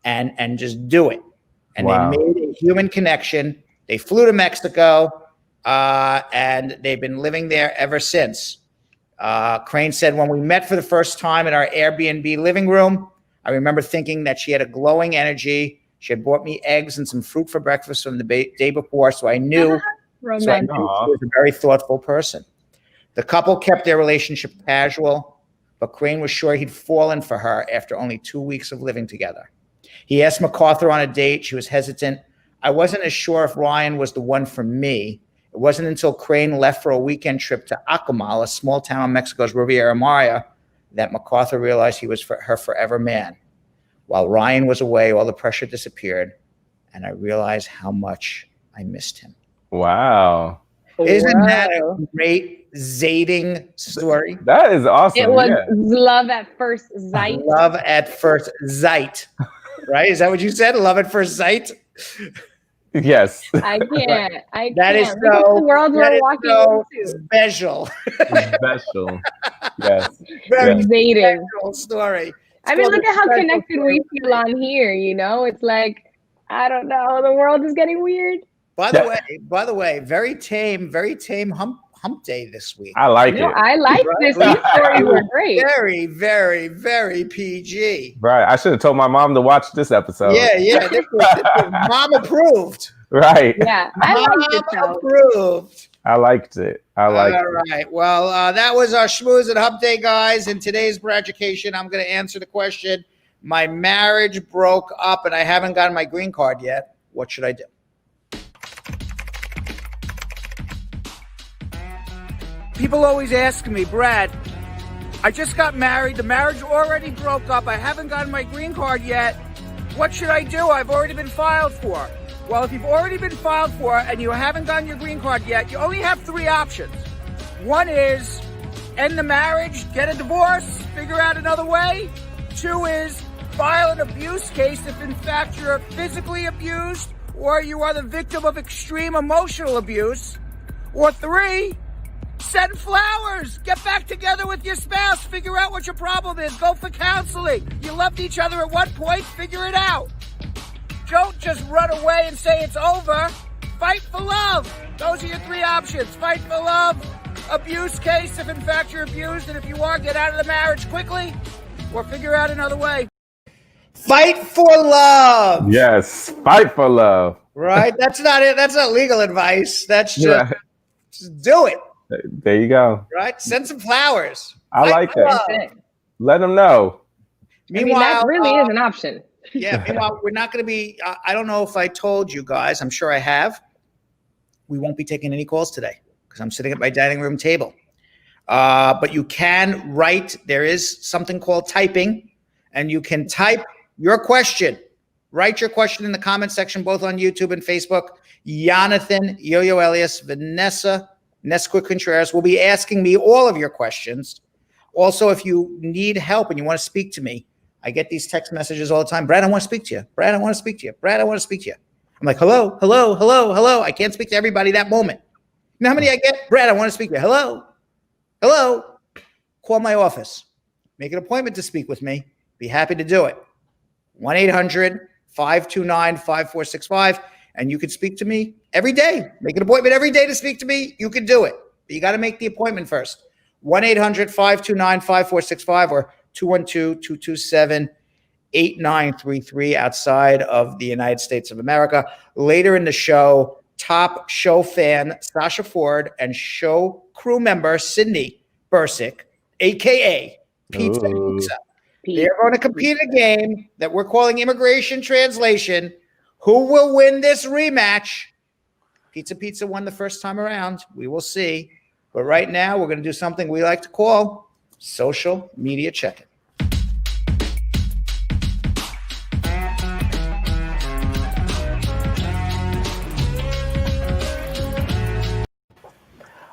and just do it. And they made a human connection. They flew to Mexico, and they've been living there ever since. Crane said, when we met for the first time in our Airbnb living room, I remember thinking that she had a glowing energy. She had bought me eggs and some fruit for breakfast from the day before, so I knew she was a very thoughtful person. The couple kept their relationship casual, but Crane was sure he'd fallen for her after only 2 weeks of living together. He asked MacArthur on a date. She was hesitant. I wasn't as sure if Ryan was the one for me. It wasn't until Crane left for a weekend trip to Acamal, a small town on Mexico's Riviera Maya, that MacArthur realized he was her forever man. While Ryan was away, all the pressure disappeared, and I realized how much I missed him. Wow. Isn't that a great zating story? That is awesome. It was love at first sight. Love at first sight. Right? Is that what you said? Love at first sight? Yes. I can't. I That is can't. Look at so. the world That we're is walking so into. special. Special. Yes. Very Yes. Dating. special story. It's I mean, called look a at how special connected story. we feel on here, you know? It's like, I don't know, the world is getting weird. By the way, very tame hump day this week. I like No, it. I like this. These stories were great. Very, very, very PG. Right. I should have told my mom to watch this episode. Yeah. This was mom approved. Right. Yeah, I liked it Mom though. approved. I liked it. All right. Well, that was our Schmooze and Hump Day, guys. In today's For Education, I'm going to answer the question. My marriage broke up and I haven't gotten my green card yet. What should I do? People always ask me, Brad, I just got married. The marriage already broke up. I haven't gotten my green card yet. What should I do? I've already been filed for. Well, if you've already been filed for and you haven't gotten your green card yet, you only have three options. One is end the marriage, get a divorce, figure out another way. Two is file an abuse case if in fact you're physically abused or you are the victim of extreme emotional abuse. Or three, send flowers. Get back together with your spouse. Figure out what your problem is. Go for counseling. You loved each other at one point. Figure it out. Don't just run away and say it's over. Fight for love. Those are your three options. Fight for love, abuse case if in fact you're abused, and if you are, get out of the marriage quickly or figure out another way. Fight for love. Yes. Fight for love. Right? That's not it. That's not legal advice. That's just do it. There you go. Right? Send some flowers. I like that. That's it. Let them know. Meanwhile, that really is an option. Yeah, meanwhile, we're not going to be, I don't know if I told you guys, I'm sure I have. We won't be taking any calls today because I'm sitting at my dining room table. But you can write, there is something called typing, and you can type your question. Write your question in the comment section, both on YouTube and Facebook. Jonathan, Yo-Yo Elias, Vanessa, Nesquik Contreras will be asking me all of your questions. Also, if you need help and you want to speak to me, I get these text messages all the time. Brad, I want to speak to you. Brad, I want to speak to you. Brad, I want to speak to you. I'm like, hello. I can't speak to everybody that moment. You know how many I get? Brad, I want to speak to you. Hello. Call my office. Make an appointment to speak with me. Be happy to do it. 1-800-529-5465. And you can speak to me every day. Make an appointment every day to speak to me. You can do it. But you got to make the appointment first. 1-800-529-5465 or 212-227-8933 outside of the United States of America. Later in the show, top show fan Sasha Ford and show crew member Sydney Bursick, a.k.a. Pizza. They're going to compete in a game that we're calling Immigration Translation. Who will win this rematch? Pizza won the first time around. We will see. But right now, we're going to do something we like to call social media check-in.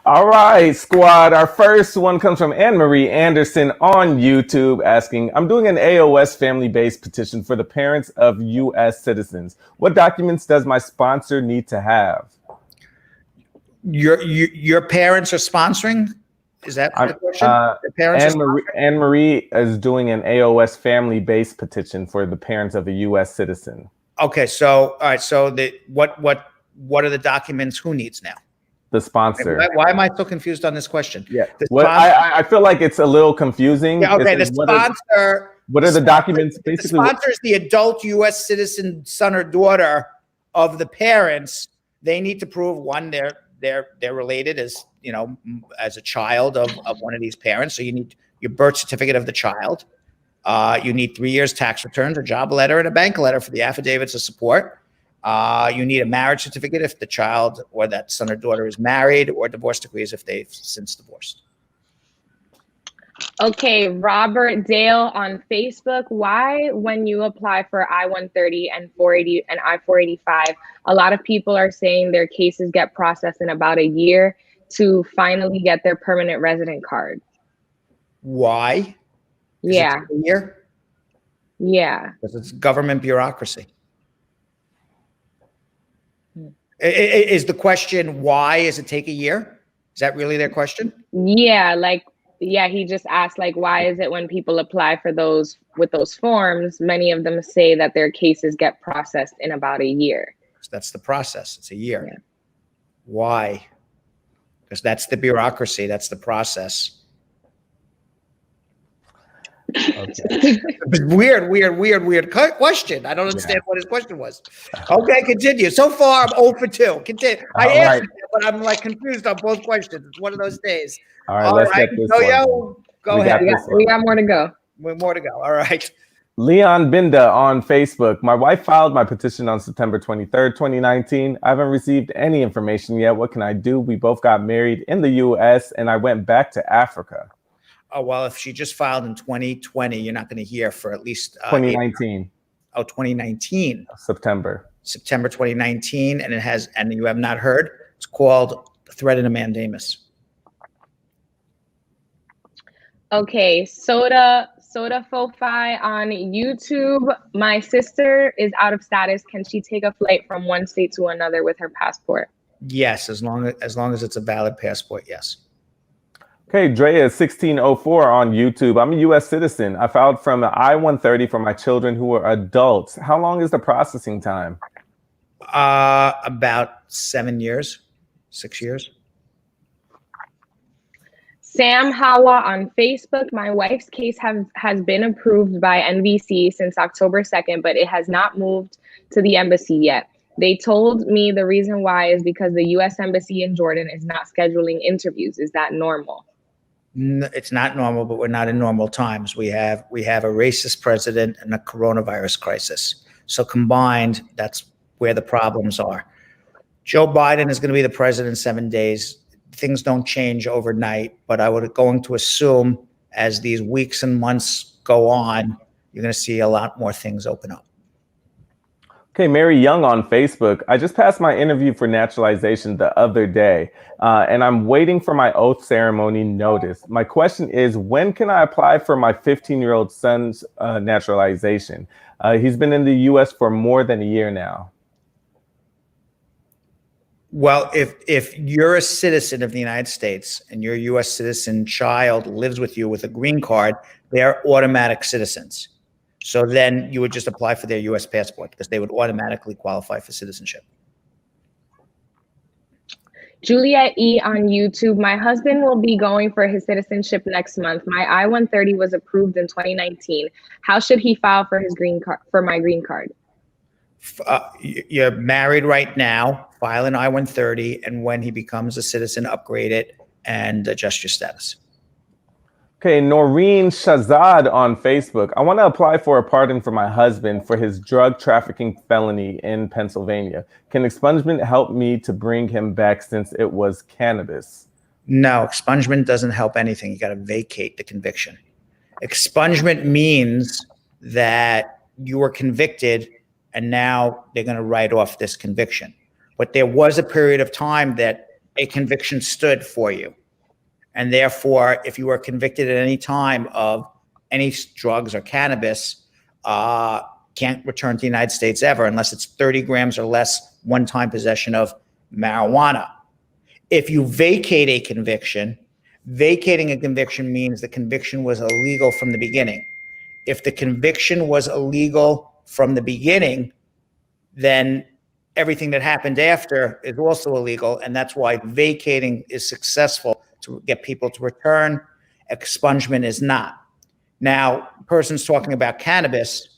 All right, squad. Our first one comes from Anne-Marie Anderson on YouTube asking, I'm doing an AOS family-based petition for the parents of U.S. citizens. What documents does my sponsor need to have? Your parents are sponsoring? Is that the question? The parents Anne-Marie is doing an AOS family-based petition for the parents of a U.S. citizen. Okay, so all right, so what are the documents? Who needs now? The sponsor. Why am I so confused on this question? Yeah, I feel like it's a little confusing. Yeah, okay, the sponsor. What are the documents? Basically, the sponsor is the adult U.S. citizen son or daughter of the parents. They need to prove one, they're related as as a child of one of these parents. So you need your birth certificate of the child. You need 3 years tax returns, a job letter, and a bank letter for the affidavits of support. You need a marriage certificate if the child or that son or daughter is married, or divorce decrees if they've since divorced. Okay, Robert Dale on Facebook. Why, when you apply for I-130 and 480 and I-485, a lot of people are saying their cases get processed in about a year to finally get their permanent resident card? Why? Yeah. A year? Yeah. Because it's government bureaucracy. Is the question, why does it take a year? Is that really their question? Yeah, he just asked, why is it when people apply for those with those forms, many of them say that their cases get processed in about a year? So that's the process. It's a year. Yeah. Why? Because that's the bureaucracy. That's the process. Okay. Weird question. I don't understand what his question was. Okay, continue. So far, I'm 0 for 2. Continue. I answered it, but I'm confused on both questions. It's one of those days. All right, let's get this one. Go ahead. We got more to go. More to go. All right. Leon Binda on Facebook. My wife filed my petition on September 23rd, 2019. I haven't received any information yet. What can I do? We both got married in the US and I went back to Africa. Oh, well, if she just filed in 2020, you're not going to hear for at least 2019. 2019. September 2019, and you have not heard. It's called threat in a mandamus. Okay, Soda Fofi on YouTube. My sister is out of status. Can she take a flight from one state to another with her passport? Yes, as long as it's a valid passport, yes. Okay, Drea 1604 on YouTube. I'm a U.S. citizen. I filed from the I-130 for my children who are adults. How long is the processing time? About 7 years, 6 years. Sam Hawa on Facebook. My wife's case has been approved by NVC since October 2nd, but it has not moved to the embassy yet. They told me the reason why is because the U.S. Embassy in Jordan is not scheduling interviews. Is that normal? No, it's not normal, but we're not in normal times. We have a racist president and a coronavirus crisis. So combined, that's where the problems are. Joe Biden is going to be the president in 7 days. Things don't change overnight, but I would going to assume as these weeks and months go on, you're going to see a lot more things open up. Okay, Mary Young on Facebook. I just passed my interview for naturalization the other day, and I'm waiting for my oath ceremony notice. My question is, when can I apply for my 15-year-old son's naturalization? He's been in the U.S. for more than a year now. Well, if you're a citizen of the United States and your U.S. citizen child lives with you with a green card, they're automatic citizens. So then you would just apply for their U.S. passport because they would automatically qualify for citizenship. Juliet E on YouTube. My husband will be going for his citizenship next month. My I-130 was approved in 2019. How should he file for his green card, for my green card? You're married right now, file an I-130, and when he becomes a citizen, upgrade it and adjust your status. Okay, Noreen Shazad on Facebook. I want to apply for a pardon for my husband for his drug trafficking felony in Pennsylvania. Can expungement help me to bring him back since it was cannabis? No, expungement doesn't help anything. You got to vacate the conviction. Expungement means that you were convicted and now they're going to write off this conviction. But there was a period of time that a conviction stood for you. And therefore, if you were convicted at any time of any drugs or cannabis, can't return to the United States ever unless it's 30 grams or less one-time possession of marijuana. If you vacate a conviction, vacating a conviction means the conviction was illegal from the beginning. If the conviction was illegal from the beginning, then everything that happened after is also illegal. And that's why vacating is successful to get people to return. Expungement is not. Now, person's talking about cannabis.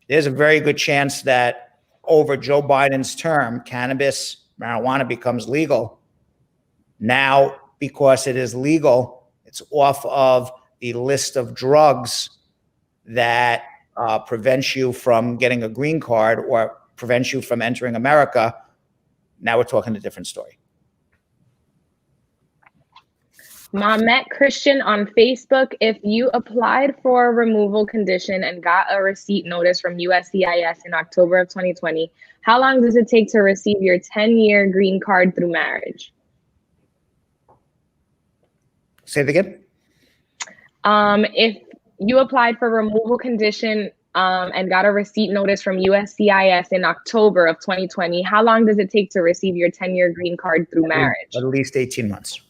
There's a very good chance that over Joe Biden's term, cannabis, marijuana becomes legal. Now, because it is legal, it's off of the list of drugs that prevents you from getting a green card or prevents you from entering America. Now we're talking a different story. Mamet Christian on Facebook. If you applied for a removal condition and got a receipt notice from USCIS in October of 2020, how long does it take to receive your 10-year green card through marriage? Say it again. If you applied for removal condition and got a receipt notice from USCIS in October of 2020, how long does it take to receive your 10-year green card through marriage? At least 18 months.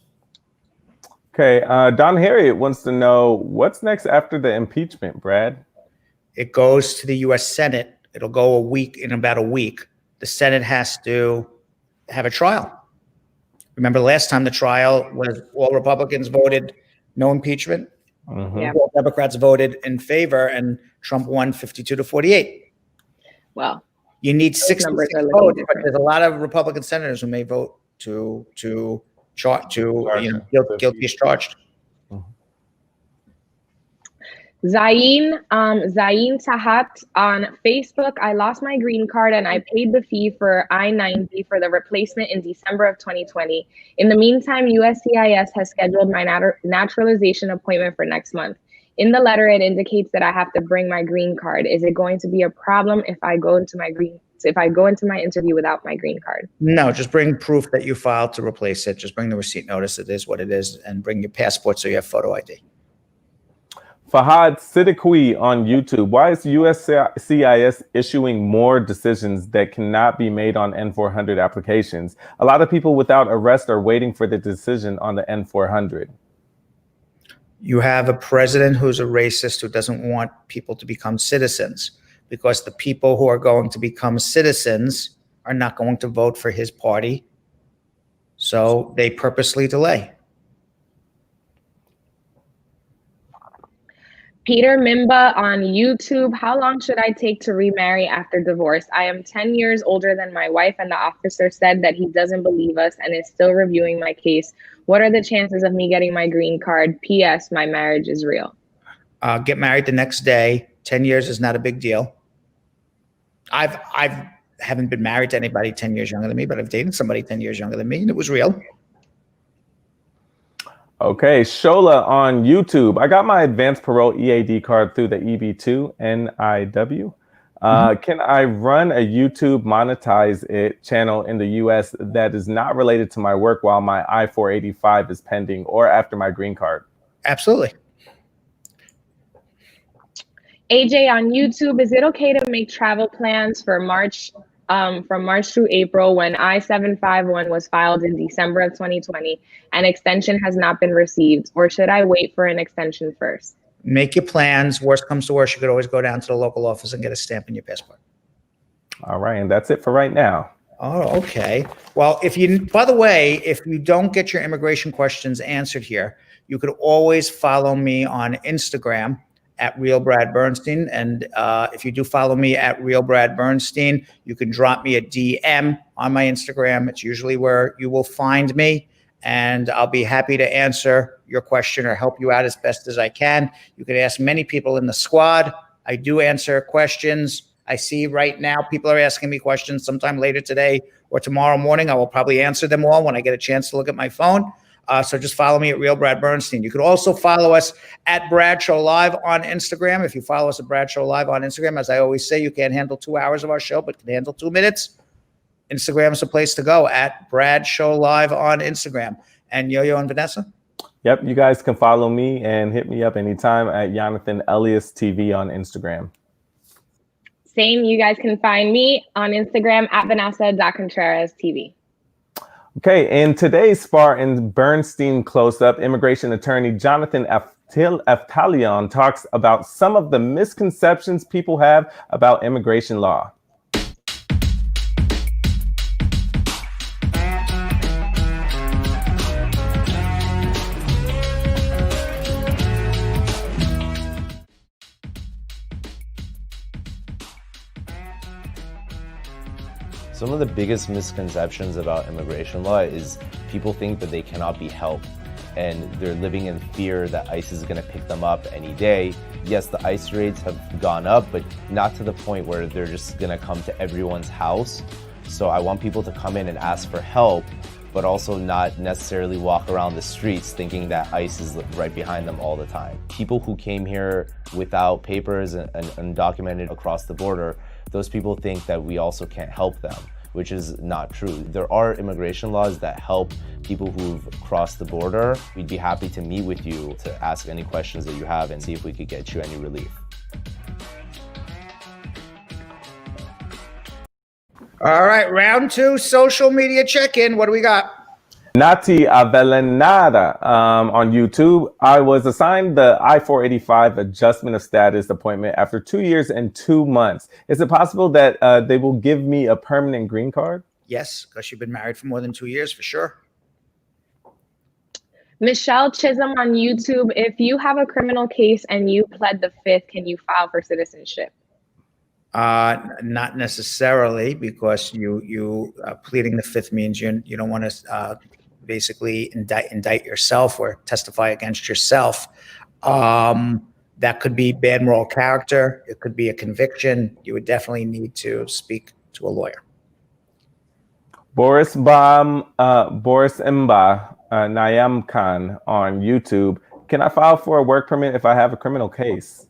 Okay, Don Harriet wants to know what's next after the impeachment, Brad? It goes to the U.S. Senate. It'll go in about a week. The Senate has to have a trial. Remember last time the trial was all Republicans voted no impeachment. Yeah. All Democrats voted in favor, and Trump won 52-48. Well, you need 66 numbers are looking votes, but different. there's a lot of Republican senators who may vote to guilty as charged. Zain Tahat on Facebook, I lost my green card and I paid the fee for I-90 for the replacement in December of 2020. In the meantime, USCIS has scheduled my naturalization appointment for next month. In the letter, it indicates that I have to bring my green card. Is it going to be a problem if I go into my interview without my green card? No, just bring proof that you filed to replace it. Just bring the receipt notice. It is what it is, and bring your passport so you have photo ID. Fahad Siddiqui on YouTube. Why is USCIS issuing more decisions that cannot be made on N-400 applications? A lot of people without arrest are waiting for the decision on the N-400. You have a president who's a racist who doesn't want people to become citizens, because the people who are going to become citizens are not going to vote for his party. So they purposely delay. Peter Mimba on YouTube. How long should I take to remarry after divorce? I am 10 years older than my wife, and the officer said that he doesn't believe us and is still reviewing my case. What are the chances of me getting my green card? P.S. My marriage is real. Get married the next day. 10 years is not a big deal. I haven't been married to anybody 10 years younger than me, but I've dated somebody 10 years younger than me, and it was real. Okay, Shola on YouTube. I got my advanced parole EAD card through the EB2 NIW. Can I run a YouTube monetize it channel in the US that is not related to my work while my I-485 is pending or after my green card? Absolutely. AJ on YouTube, is it okay to make travel plans for March, from March through April when I-751 was filed in December of 2020 and extension has not been received, or should I wait for an extension first? Make your plans. Worst comes to worst, you could always go down to the local office and get a stamp in your passport. All right, and that's it for right now. Oh, okay. Well, by the way, if you don't get your immigration questions answered here, you could always follow me on Instagram at Real Brad Bernstein. And if you do follow me at Real Brad Bernstein, you can drop me a DM on my Instagram. It's usually where you will find me, and I'll be happy to answer your question or help you out as best as I can. You can ask many people in the squad. I do answer questions. I see right now people are asking me questions sometime later today or tomorrow morning. I will probably answer them all when I get a chance to look at my phone. So just follow me at Real Brad Bernstein. You could also follow us at Bradshaw Live on Instagram. If you follow us at Bradshaw Live on Instagram, as I always say, you can't handle 2 hours of our show, but can handle 2 minutes. Instagram is a place to go, at Bradshaw Live on Instagram. And Yo-Yo and Vanessa? Yep, you guys can follow me and hit me up anytime at Jonathan Elias TV on Instagram. Same, you guys can find me on Instagram at Vanessa.ContrerasTV. Okay, in today's Spartan Bernstein close-up, immigration attorney Jonathan Eftalion talks about some of the misconceptions people have about immigration law. Some of the biggest misconceptions about immigration law is people think that they cannot be helped, and they're living in fear that ICE is going to pick them up any day. Yes, the ICE raids have gone up, but not to the point where they're just going to come to everyone's house. So I want people to come in and ask for help, but also not necessarily walk around the streets thinking that ICE is right behind them all the time. People who came here without papers and undocumented across the border, those people think that we also can't help them, which is not true. There are immigration laws that help people who've crossed the border. We'd be happy to meet with you to ask any questions that you have and see if we could get you any relief. All right, round 2, social media check-in. What do we got? Nati Avelanada on YouTube. I was assigned the I-485 adjustment of status appointment after 2 years and 2 months. Is it possible that they will give me a permanent green card? Yes, because you've been married for more than 2 years, for sure. Michelle Chisholm on YouTube. If you have a criminal case and you pled the 5th, can you file for citizenship? Not necessarily, because you pleading the 5th means you don't want to basically indict yourself or testify against yourself. That could be bad moral character. It could be a conviction. You would definitely need to speak to a lawyer. Boris Mba Nayam Khan on YouTube. Can I file for a work permit if I have a criminal case?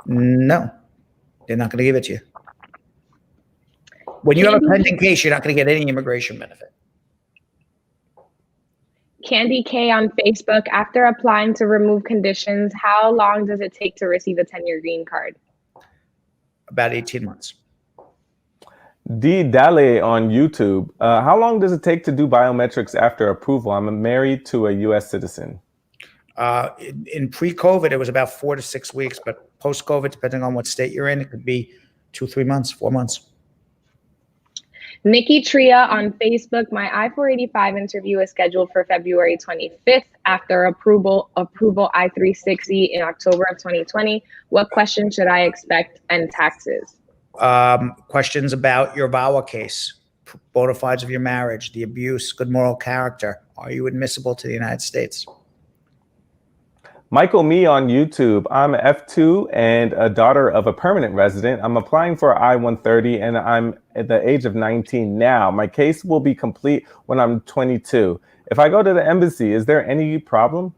No, they're not going to give it to you. When you have a pending case, you're not going to get any immigration benefit. Candy K on Facebook. After applying to remove conditions, how long does it take to receive a 10-year green card? About 18 months. D. Dale on YouTube. How long does it take to do biometrics after approval? I'm married to a U.S. citizen. In pre-COVID, it was about 4 to 6 weeks, but post-COVID, depending on what state you're in, it could be 2, 3 months, 4 months. Nikki Tria on Facebook. My I-485 interview is scheduled for February 25th. After approval I-360 in October of 2020. What questions should I expect and taxes? Questions about your VAWA case, bona fides of your marriage, the abuse, good moral character. Are you admissible to the United States? Michael Me on YouTube. I'm an F2 and a daughter of a permanent resident. I'm applying for I-130 and I'm at the age of 19 now. My case will be complete when I'm 22. If I go to the embassy, is there any problem?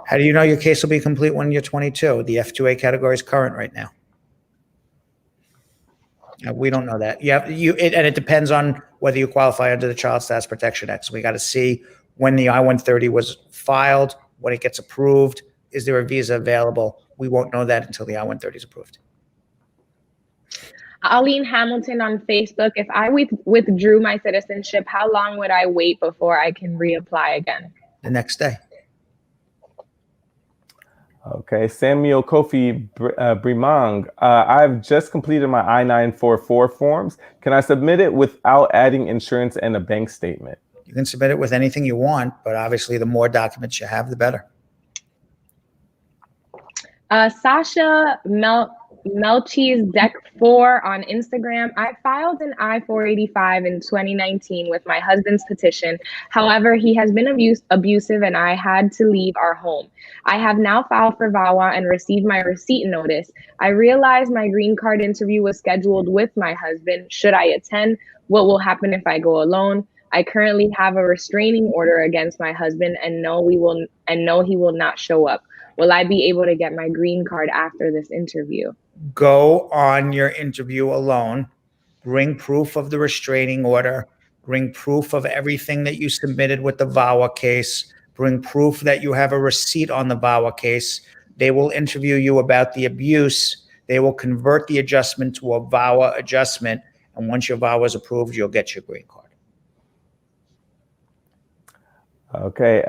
How do you know your case will be complete when you're 22? The F2A category is current right now. We don't know that. And it depends on whether you qualify under the Child Status Protection Act. So we got to see when the I-130 was filed, when it gets approved. Is there a visa available? We won't know that until the I-130 is approved. Aline Hamilton on Facebook. If I withdrew my citizenship, how long would I wait before I can reapply again? The next day. Okay, Samuel Kofi Brimang. I've just completed my I-944 forms. Can I submit it without adding insurance and a bank statement? You can submit it with anything you want, but obviously the more documents you have, the better. Sasha Melchi's Deck 4 on Instagram. I filed an I-485 in 2019 with my husband's petition. However, he has been abusive and I had to leave our home. I have now filed for VAWA and received my receipt notice. I realized my green card interview was scheduled with my husband. Should I attend? What will happen if I go alone? I currently have a restraining order against my husband and know he will not show up. Will I be able to get my green card after this interview? Go on your interview alone. Bring proof of the restraining order. Bring proof of everything that you submitted with the VAWA case. Bring proof that you have a receipt on the VAWA case. They will interview you about the abuse. They will convert the adjustment to a VAWA adjustment. And once your VAWA is approved, you'll get your green card. Okay.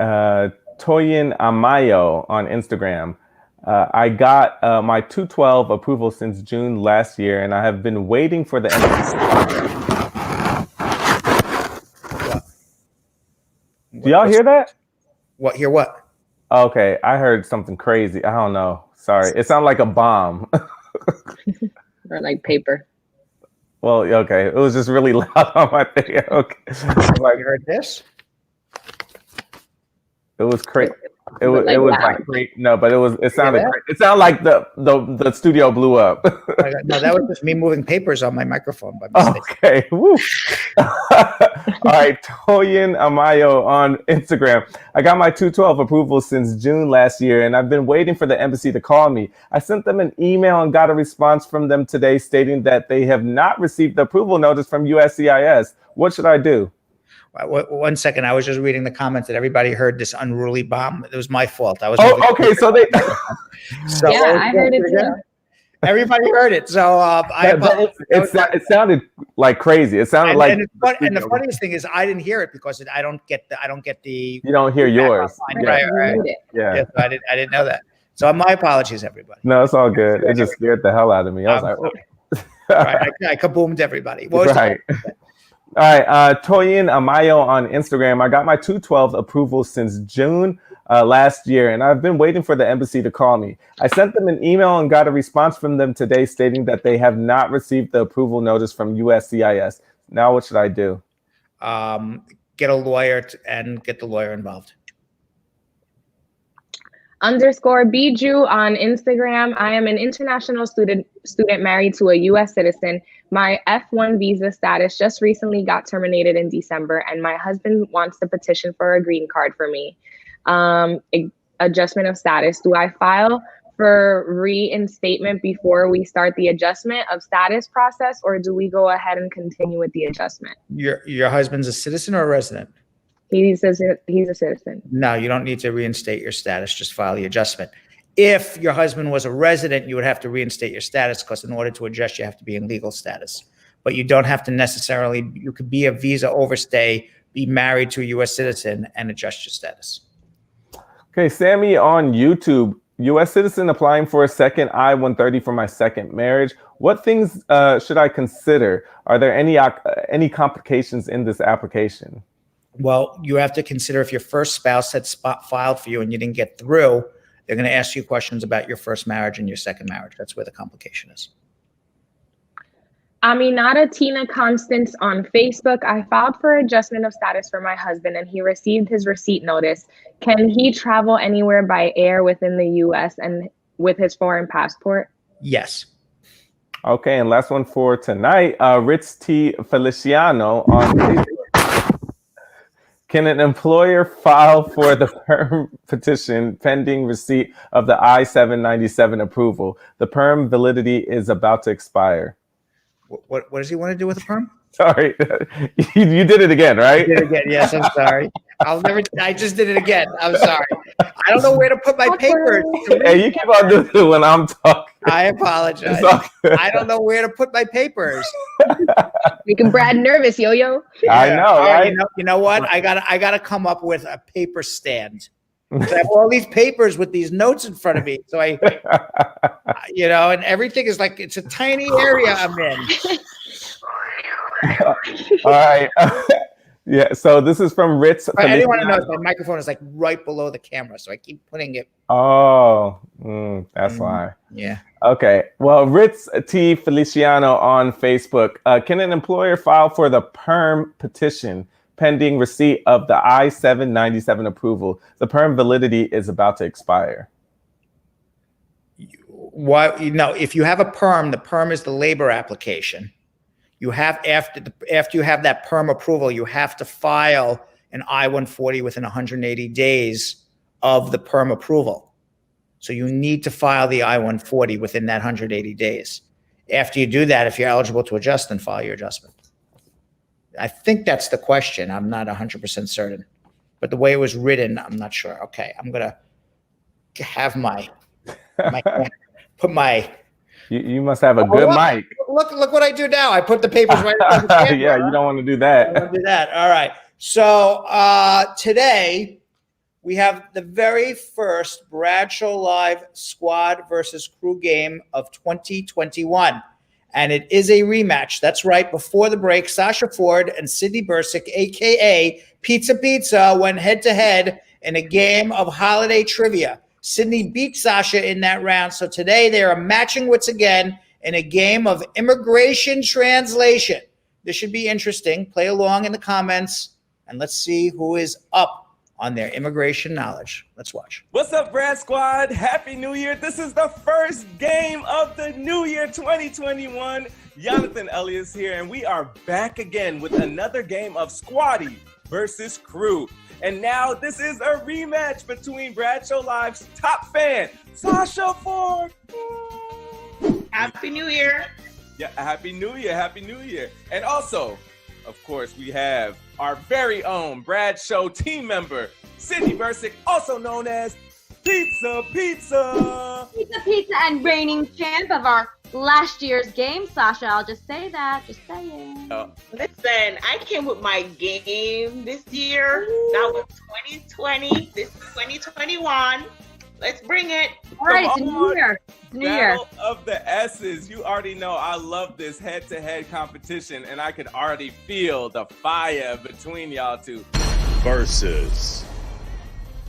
Toyin Amayo on Instagram. I got my 212 approval since June last year, and I have been waiting for the embassy. Do y'all hear that? What? Hear what? Okay, I heard something crazy. I don't know. Sorry. It sounded like a bomb. Or like paper. Well, okay. It was just really loud on my thing. Okay. You heard this? It was crazy. It was like great. No, but it sounded great. It sounded like the studio blew up. No, that was just me moving papers on my microphone by mistake. Okay. Woo. All right, Toyin Amayo on Instagram. I got my 212 approval since June last year, and I've been waiting for the embassy to call me. I sent them an email and got a response from them today stating that they have not received the approval notice from USCIS. What should I do? 1 second. I was just reading the comments that everybody heard this unruly bomb. It was my fault. I was. Okay. So they. Yeah, I heard it too. Everybody heard it. So it sounded like crazy. It sounded like. And the funniest thing is, I didn't hear it because I don't get the. You don't hear yours. Right. Yeah. I didn't know that. So my apologies, everybody. No, it's all good. It just scared the hell out of me. I was like, oh. Right, I kaboomed everybody. Right. All right, Toyin Amayo on Instagram. I got my 212 approval since June last year, and I've been waiting for the embassy to call me. I sent them an email and got a response from them today stating that they have not received the approval notice from USCIS. Now, what should I do? Get a lawyer and get the lawyer involved. _Biju on Instagram. I am an international student married to a U.S. citizen. My F1 visa status just recently got terminated in December, and my husband wants to petition for a green card for me. Adjustment of status. Do I file for reinstatement before we start the adjustment of status process, or do we go ahead and continue with the adjustment? Your husband's a citizen or a resident? He's a citizen. No, you don't need to reinstate your status. Just file the adjustment. If your husband was a resident, you would have to reinstate your status because in order to adjust, you have to be in legal status. But you don't have to necessarily, you could be a visa overstay, be married to a U.S. citizen and adjust your status. Okay, Sammy on YouTube. U.S. citizen applying for a second I-130 for my second marriage. What things should I consider? Are there any complications in this application? Well, you have to consider if your first spouse had filed for you and you didn't get through, they're going to ask you questions about your first marriage and your second marriage. That's where the complication is. Aminata Tina Constance on Facebook. I filed for adjustment of status for my husband and he received his receipt notice. Can he travel anywhere by air within the U.S. and with his foreign passport? Yes. Okay, and last one for tonight. Ritz T. Feliciano on Facebook. Can an employer file for the Perm petition pending receipt of the I-797 approval? The Perm validity is about to expire. What does he want to do with the Perm? Sorry, you did it again, right? You did it again. Yes, I'm sorry. I just did it again. I'm sorry. I don't know where to put my papers. Hey, you keep on doing it when I'm talking. I apologize. I don't know where to put my papers. Making Brad nervous, yo-yo. I know, right? You know what? I gotta come up with a paper stand. I have all these papers with these notes in front of me. So and everything is like, it's a tiny area I'm in. All right. Yeah, so this is from Ritz. Anyone who knows, my microphone is like right below the camera, so I keep putting it. Oh, that's why. Yeah. Okay. Well, Ritz T. Feliciano on Facebook. Can an employer file for the Perm petition pending receipt of the I-797 approval? The Perm validity is about to expire. If you have a Perm, the Perm is the labor application. You have after you have that Perm approval, you have to file an I-140 within 180 days of the Perm approval. So you need to file the I-140 within that 180 days. After you do that, if you're eligible to adjust, then file your adjustment. I think that's the question. I'm not 100% certain, but the way it was written, I'm not sure. Okay, I'm gonna have put my. You must have a good mic. Look what I do now. I put the papers right on the camera. Yeah, you don't want to do that. I don't want to do that. All right. So today we have the very first Bradshaw Live squad versus crew game of 2021. And it is a rematch. That's right. Before the break, Sasha Ford and Sydney Bursick, a.k.a. Pizza, went head-to-head in a game of holiday trivia. Sydney beat Sasha in that round. So today they are matching wits again in a game of immigration translation. This should be interesting. Play along in the comments, and let's see who is up on their immigration knowledge. Let's watch. What's up, Brad Squad? Happy New Year. This is the first game of the new year 2021. Jonathan Elias here, and we are back again with another game of Squaddy versus Crew. And now this is a rematch between Bradshaw Live's top fan, Sasha Ford. Happy New Year. Yeah, Happy New Year, Happy New Year. And also, of course, we have our very own Bradshaw team member, Sydney Bursick, also known as Pizza, pizza. Pizza, and reigning champ of our last year's game, Sasha. I'll just say that. Just saying. Listen, I came with my game this year. That was 2020. This is 2021. Let's bring it. All right, it's a new year. New year. Battle of the S's. You already know I love this head-to-head competition, and I can already feel the fire between y'all two. Versus.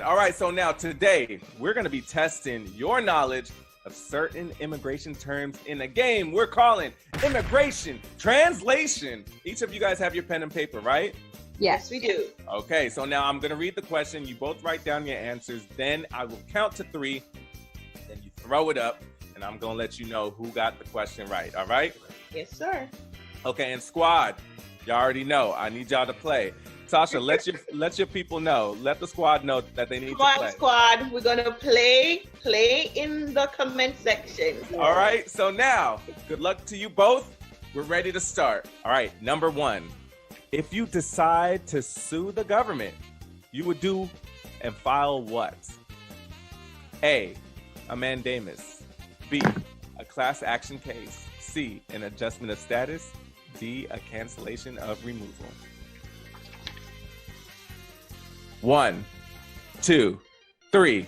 All right, so now today we're going to be testing your knowledge of certain immigration terms in a game we're calling Immigration Translation. Each of you guys have your pen and paper, right? Yes, we do. Okay, so now I'm going to read the question. You both write down your answers. Then I will count to 3. Then you throw it up, and I'm going to let you know who got the question right. All right? Yes, sir. Okay, and squad, y'all already know. I need y'all to play. Sasha, let your people know. Let the squad know that they need to play. Come on, squad. We're gonna play in the comment section. All right. So now, good luck to you both. We're ready to start. All right. Number 1, if you decide to sue the government, you would do and file what? A, a mandamus. B, a class action case. C, an adjustment of status. D, a cancellation of removal. 1, 2, 3.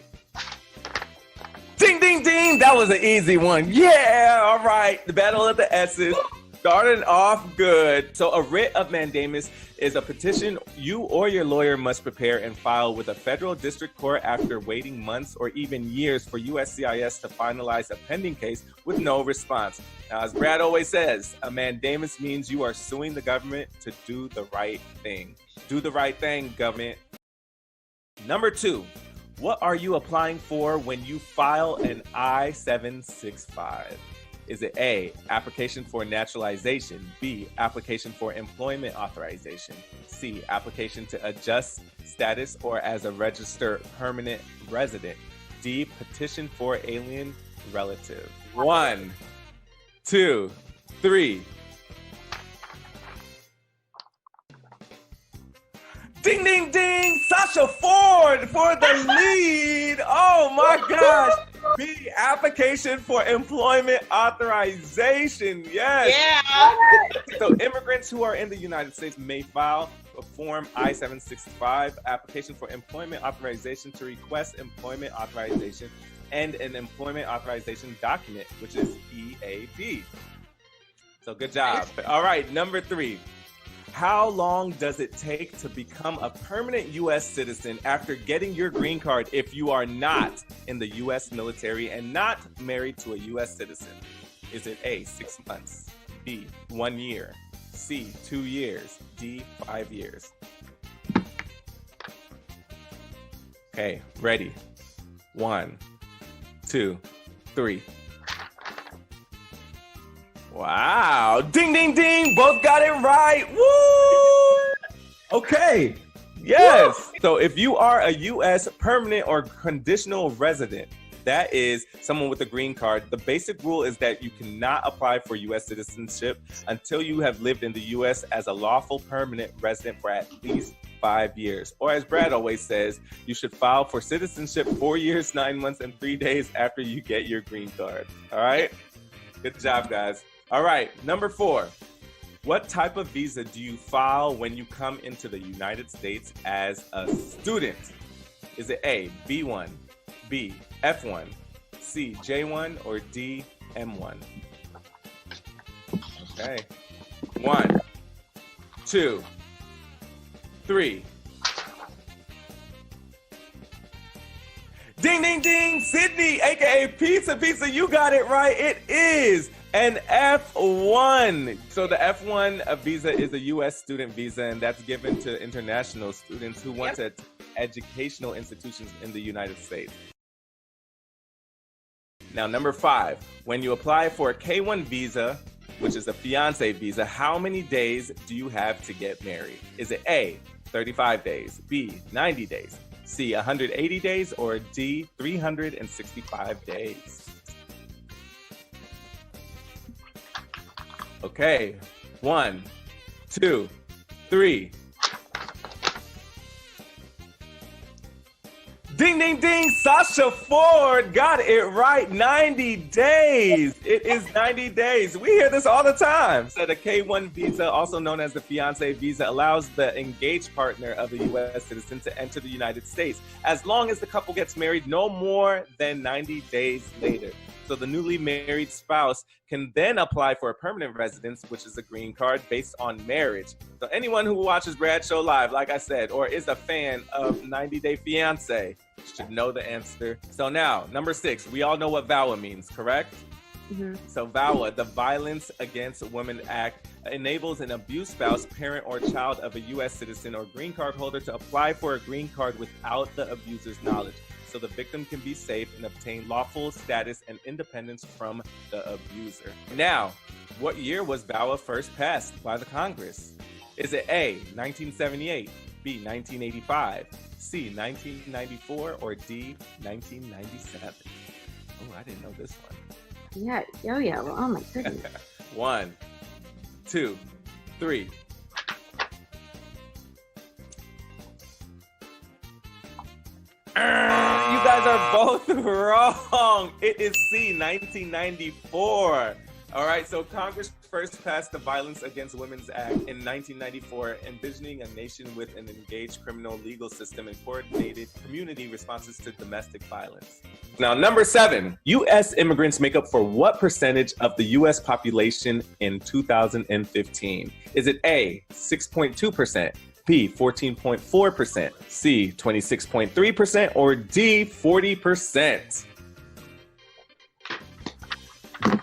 Ding, ding, ding. That was an easy one. Yeah. All right. The Battle of the S's started off good. So a writ of mandamus is a petition you or your lawyer must prepare and file with a federal district court after waiting months or even years for USCIS to finalize a pending case with no response. Now, as Brad always says, a mandamus means you are suing the government to do the right thing. Do the right thing, government. Number 2, what are you applying for when you file an I-765? Is it A, application for naturalization, B, application for employment authorization, C, application to adjust status or as a registered permanent resident, D, petition for alien relative? 1, 2, 3. Ding, ding, ding! Sasha Ford for the lead! Oh my gosh! B, application for employment authorization. Yes! Yeah! So immigrants who are in the United States may file a Form I-765, application for employment authorization to request employment authorization, and an employment authorization document, which is EAD. So good job. All right, number 3. How long does it take to become a permanent U.S. citizen after getting your green card if you are not in the U.S. military and not married to a U.S. citizen? Is it A, 6 months, B, 1 year, C, 2 years, D, 5 years? Okay, ready. 1, 2, 3. Wow. Ding, ding, ding. Both got it right. Woo! Okay. Yes. Woo! So if you are a U.S. permanent or conditional resident, that is someone with a green card, the basic rule is that you cannot apply for U.S. citizenship until you have lived in the U.S. as a lawful permanent resident for at least 5 years. Or as Brad always says, you should file for citizenship 4 years, 9 months, and 3 days after you get your green card. All right? Good job, guys. All right, number 4. What type of visa do you file when you come into the United States as a student? Is it A, B1, B, F1, C, J1, or D, M1? Okay. 1, 2, 3. Ding, ding, ding! Sydney, aka Pizza, you got it right. It is an F1. So the F1 visa is a U.S. student visa, and that's given to international students who want to attend educational institutions in the United States. Now, number 5, when you apply for a K1 visa, which is a fiancé visa, how many days do you have to get married? Is it A, 35 days, B, 90 days, C, 180 days, or D, 365 days? Okay, 1, 2, 3. Ding, ding, ding. Sasha Ford got it right. 90 days. It is 90 days. We hear this all the time. So the K-1 visa, also known as the fiancé visa, allows the engaged partner of a U.S. citizen to enter the United States as long as the couple gets married no more than 90 days later. So the newly married spouse can then apply for a permanent residence, which is a green card based on marriage. So anyone who watches Brad Show Live, like I said, or is a fan of 90 Day Fiancé should know the answer. So now, number 6, we all know what VAWA means, correct? Mm-hmm. So VAWA, the Violence Against Women Act, enables an abused spouse, parent, or child of a U.S. citizen or green card holder to apply for a green card without the abuser's knowledge, so the victim can be safe and obtain lawful status and independence from the abuser. Now, what year was VAWA first passed by the Congress? Is it A, 1978, B, 1985, C, 1994, or D, 1997? Oh, I didn't know this one. Yeah, well, oh my goodness. 1, 2, 3. You guys are both wrong. It is C, 1994. All right, so Congress first passed the Violence Against Women's Act in 1994, envisioning a nation with an engaged criminal legal system and coordinated community responses to domestic violence. Now, number 7, U.S. immigrants make up for what percentage of the U.S. population in 2015? Is it A, 6.2%? B, 14.4%, C, 26.3%, or D, 40%?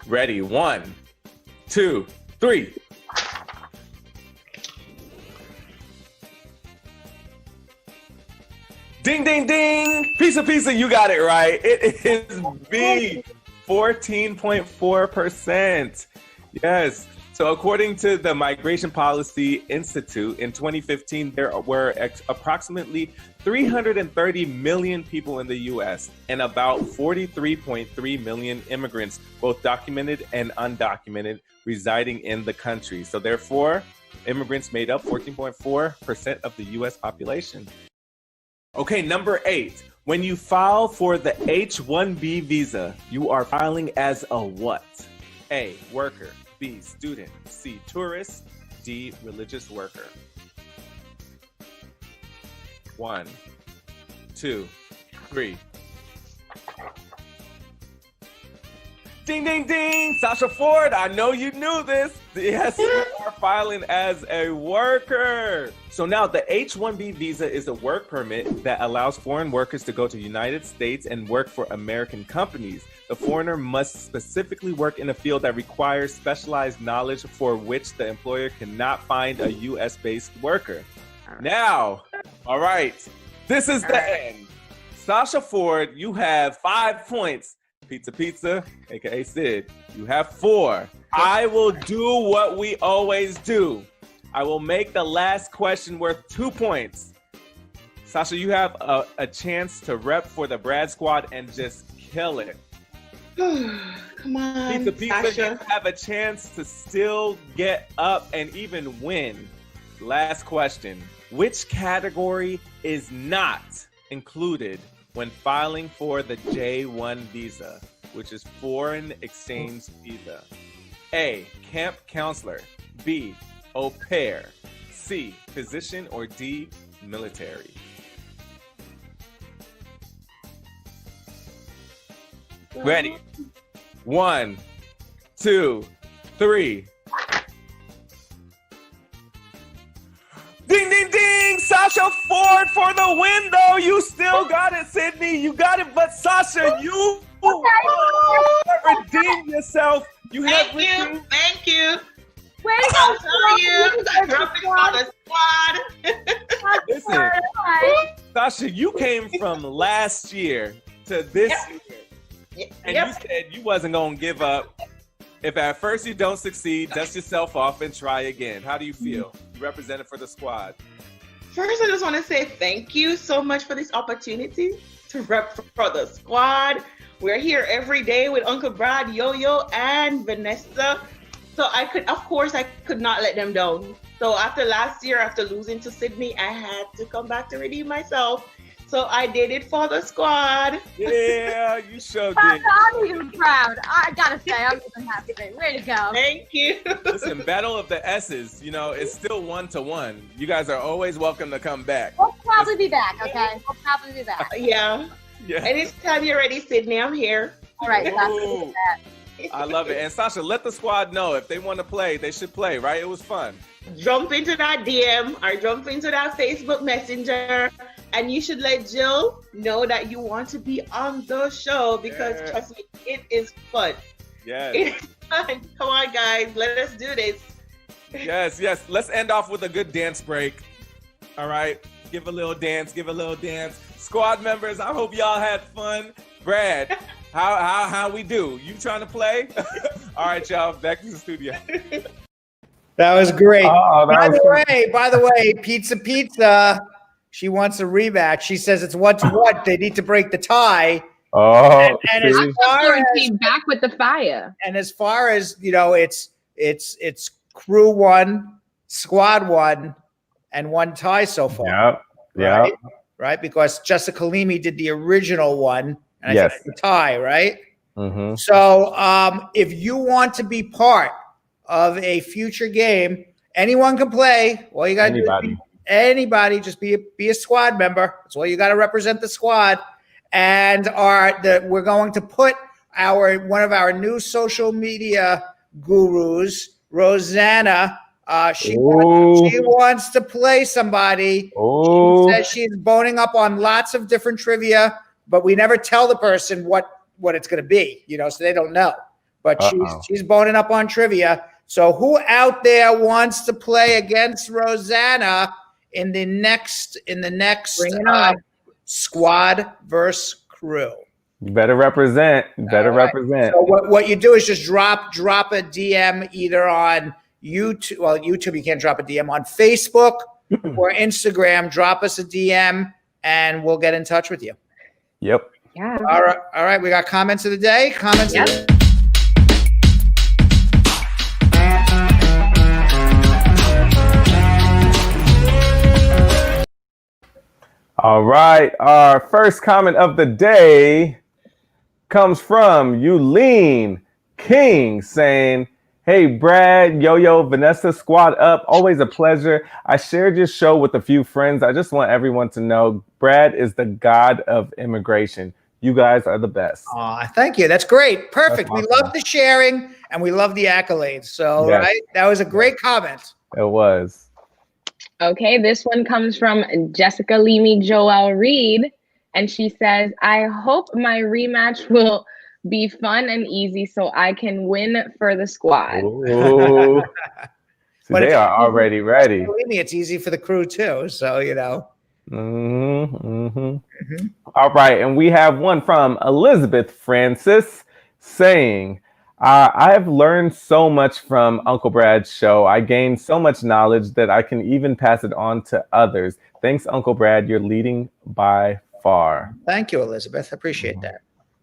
Ready, 1, 2, 3. Ding, ding, ding. Pizza, you got it right. It is B, 14.4%. Yes. So according to the Migration Policy Institute, in 2015, there were approximately 330 million people in the U.S. and about 43.3 million immigrants, both documented and undocumented, residing in the country. So therefore, immigrants made up 14.4% of the U.S. population. Okay, number 8. When you file for the H-1B visa, you are filing as a what? A, worker. B, student. C, tourist. D, religious worker. 1, 2, 3. Ding, ding, ding. Sasha Ford, I know you knew this. Yes, you are filing as a worker. So now the H-1B visa is a work permit that allows foreign workers to go to the United States and work for American companies. The foreigner must specifically work in a field that requires specialized knowledge for which the employer cannot find a U.S.-based worker. Now, all right, this is the end. Sasha Ford, you have 5 points. Pizza, aka Sid, you have 4. I will do what we always do. I will make the last question worth 2 points. Sasha, you have a chance to rep for the Brad Squad and just kill it. Come on, Pizza, Sasha. you have a chance to still get up and even win. Last question. Which category is not included when filing for the J-1 visa, which is foreign exchange visa? A, camp counselor. B, au pair. C, physician, or D, military? Ready? 1, 2, 3. Ding, ding, ding! Sasha Ford for the win, though. You still got it, Sydney. You got it, but Sasha, you have redeemed yourself. Thank you. Wait, I'll tell you, I'm dropping on the squad. Listen, Sasha, you came from last year to this year, and you said you wasn't gonna give up. If at first you don't succeed, dust yourself off and try again. How do you feel? You represented for the squad. First, I just want to say thank you so much for this opportunity to rep for the squad. We're here every day with Uncle Brad, Yo-Yo, and Vanessa. So I could not let them down. So after last year, after losing to Sydney, I had to come back to redeem myself. So I did it for the squad. Yeah, you sure did. I'm even proud. I gotta say, I'm even happy. Way to go. Thank you. Listen, Battle of the S's, it's still 1-1. You guys are always welcome to come back. We'll probably be back, okay? We'll probably be back. Yeah. Anytime you're ready, Sydney, I'm here. All right, Ooh, I love it. And Sasha, let the squad know if they want to play, they should play, right? It was fun. Jump into that DM or jump into that Facebook Messenger, and you should let Jill know that you want to be on the show because trust me, it is fun. Yes. It is fun. Come on, guys, let us do this. Yes. Let's end off with a good dance break. All right. Give a little dance. Squad members, I hope y'all had fun. Brad, how we do? You trying to play? All right, y'all, back to the studio. That was great. By the way, Pizza, she wants a rematch. She says it's 1-1. They need to break the tie. Oh, and as far as came back with the fire. And as far as it's crew 1, squad 1, and 1 tie so far. Yeah. Right, because Jessica Leamy did the original one, and I think it's the tie, right? Mm-hmm. So if you want to be part of a future game, anyone can play. All you got to do is anybody, just be a squad member. That's all you got to represent the squad. And we're going to put one of our new social media gurus, Rosanna. She wants to play somebody. She says she's boning up on lots of different trivia, but we never tell the person what it's going to be, so they don't know. But she's boning up on trivia. So who out there wants to play against Rosanna in the next squad versus crew? You better represent. Represent. So what you do is just drop a DM either on YouTube. Well, YouTube you can't drop a DM. On Facebook or Instagram, drop us a DM and we'll get in touch with you. Yep. Yeah. All right. We got comments of the day. All right. Our first comment of the day comes from Yulene King saying, "Hey, Brad, Yo-Yo, Vanessa, squad up. Always a pleasure. I shared your show with a few friends. I just want everyone to know Brad is the god of immigration. You guys are the best." Thank you. That's great. Perfect. That's awesome. We love the sharing and we love the accolades. So, right, that was a great comment. It was. Okay, this one comes from Jessica Leamy Joel Reed, and she says, "I hope my rematch will be fun and easy so I can win for the squad." Ooh. But they are already ready. Believe me, it's easy for the crew too. So, All right, and we have one from Elizabeth Francis saying, "I have learned so much from Uncle Brad's show. I gained so much knowledge that I can even pass it on to others. Thanks, Uncle Brad. You're leading by far." Thank you, Elizabeth. I appreciate that.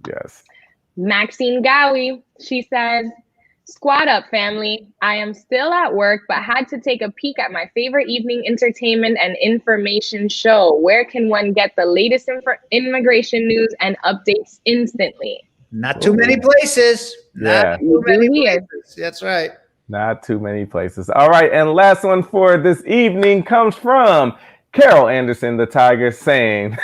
Yes. Maxine Gowie, she says, "Squad up, family. I am still at work, but had to take a peek at my favorite evening entertainment and information show. Where can one get the latest immigration news and updates instantly?" Not too many places. Not too many places. That's right. Not too many places. All right, and last one for this evening comes from Carol Anderson, the Tiger, saying,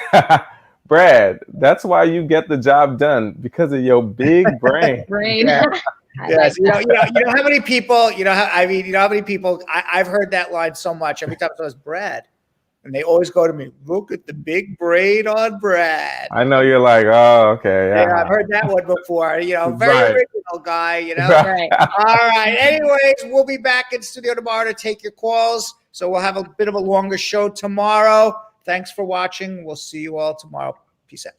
"Brad, that's why you get the job done, because of your big brain." Yeah. Yes, you know how many people, how many people, I've heard that line so much. Every time it says Brad, and they always go to me, "Look at the big braid on Brad." I know you're like, oh, okay. Yeah, I've heard that one before. Very original guy, Right. All right. Anyways, we'll be back in studio tomorrow to take your calls. So we'll have a bit of a longer show tomorrow. Thanks for watching. We'll see you all tomorrow. Peace out.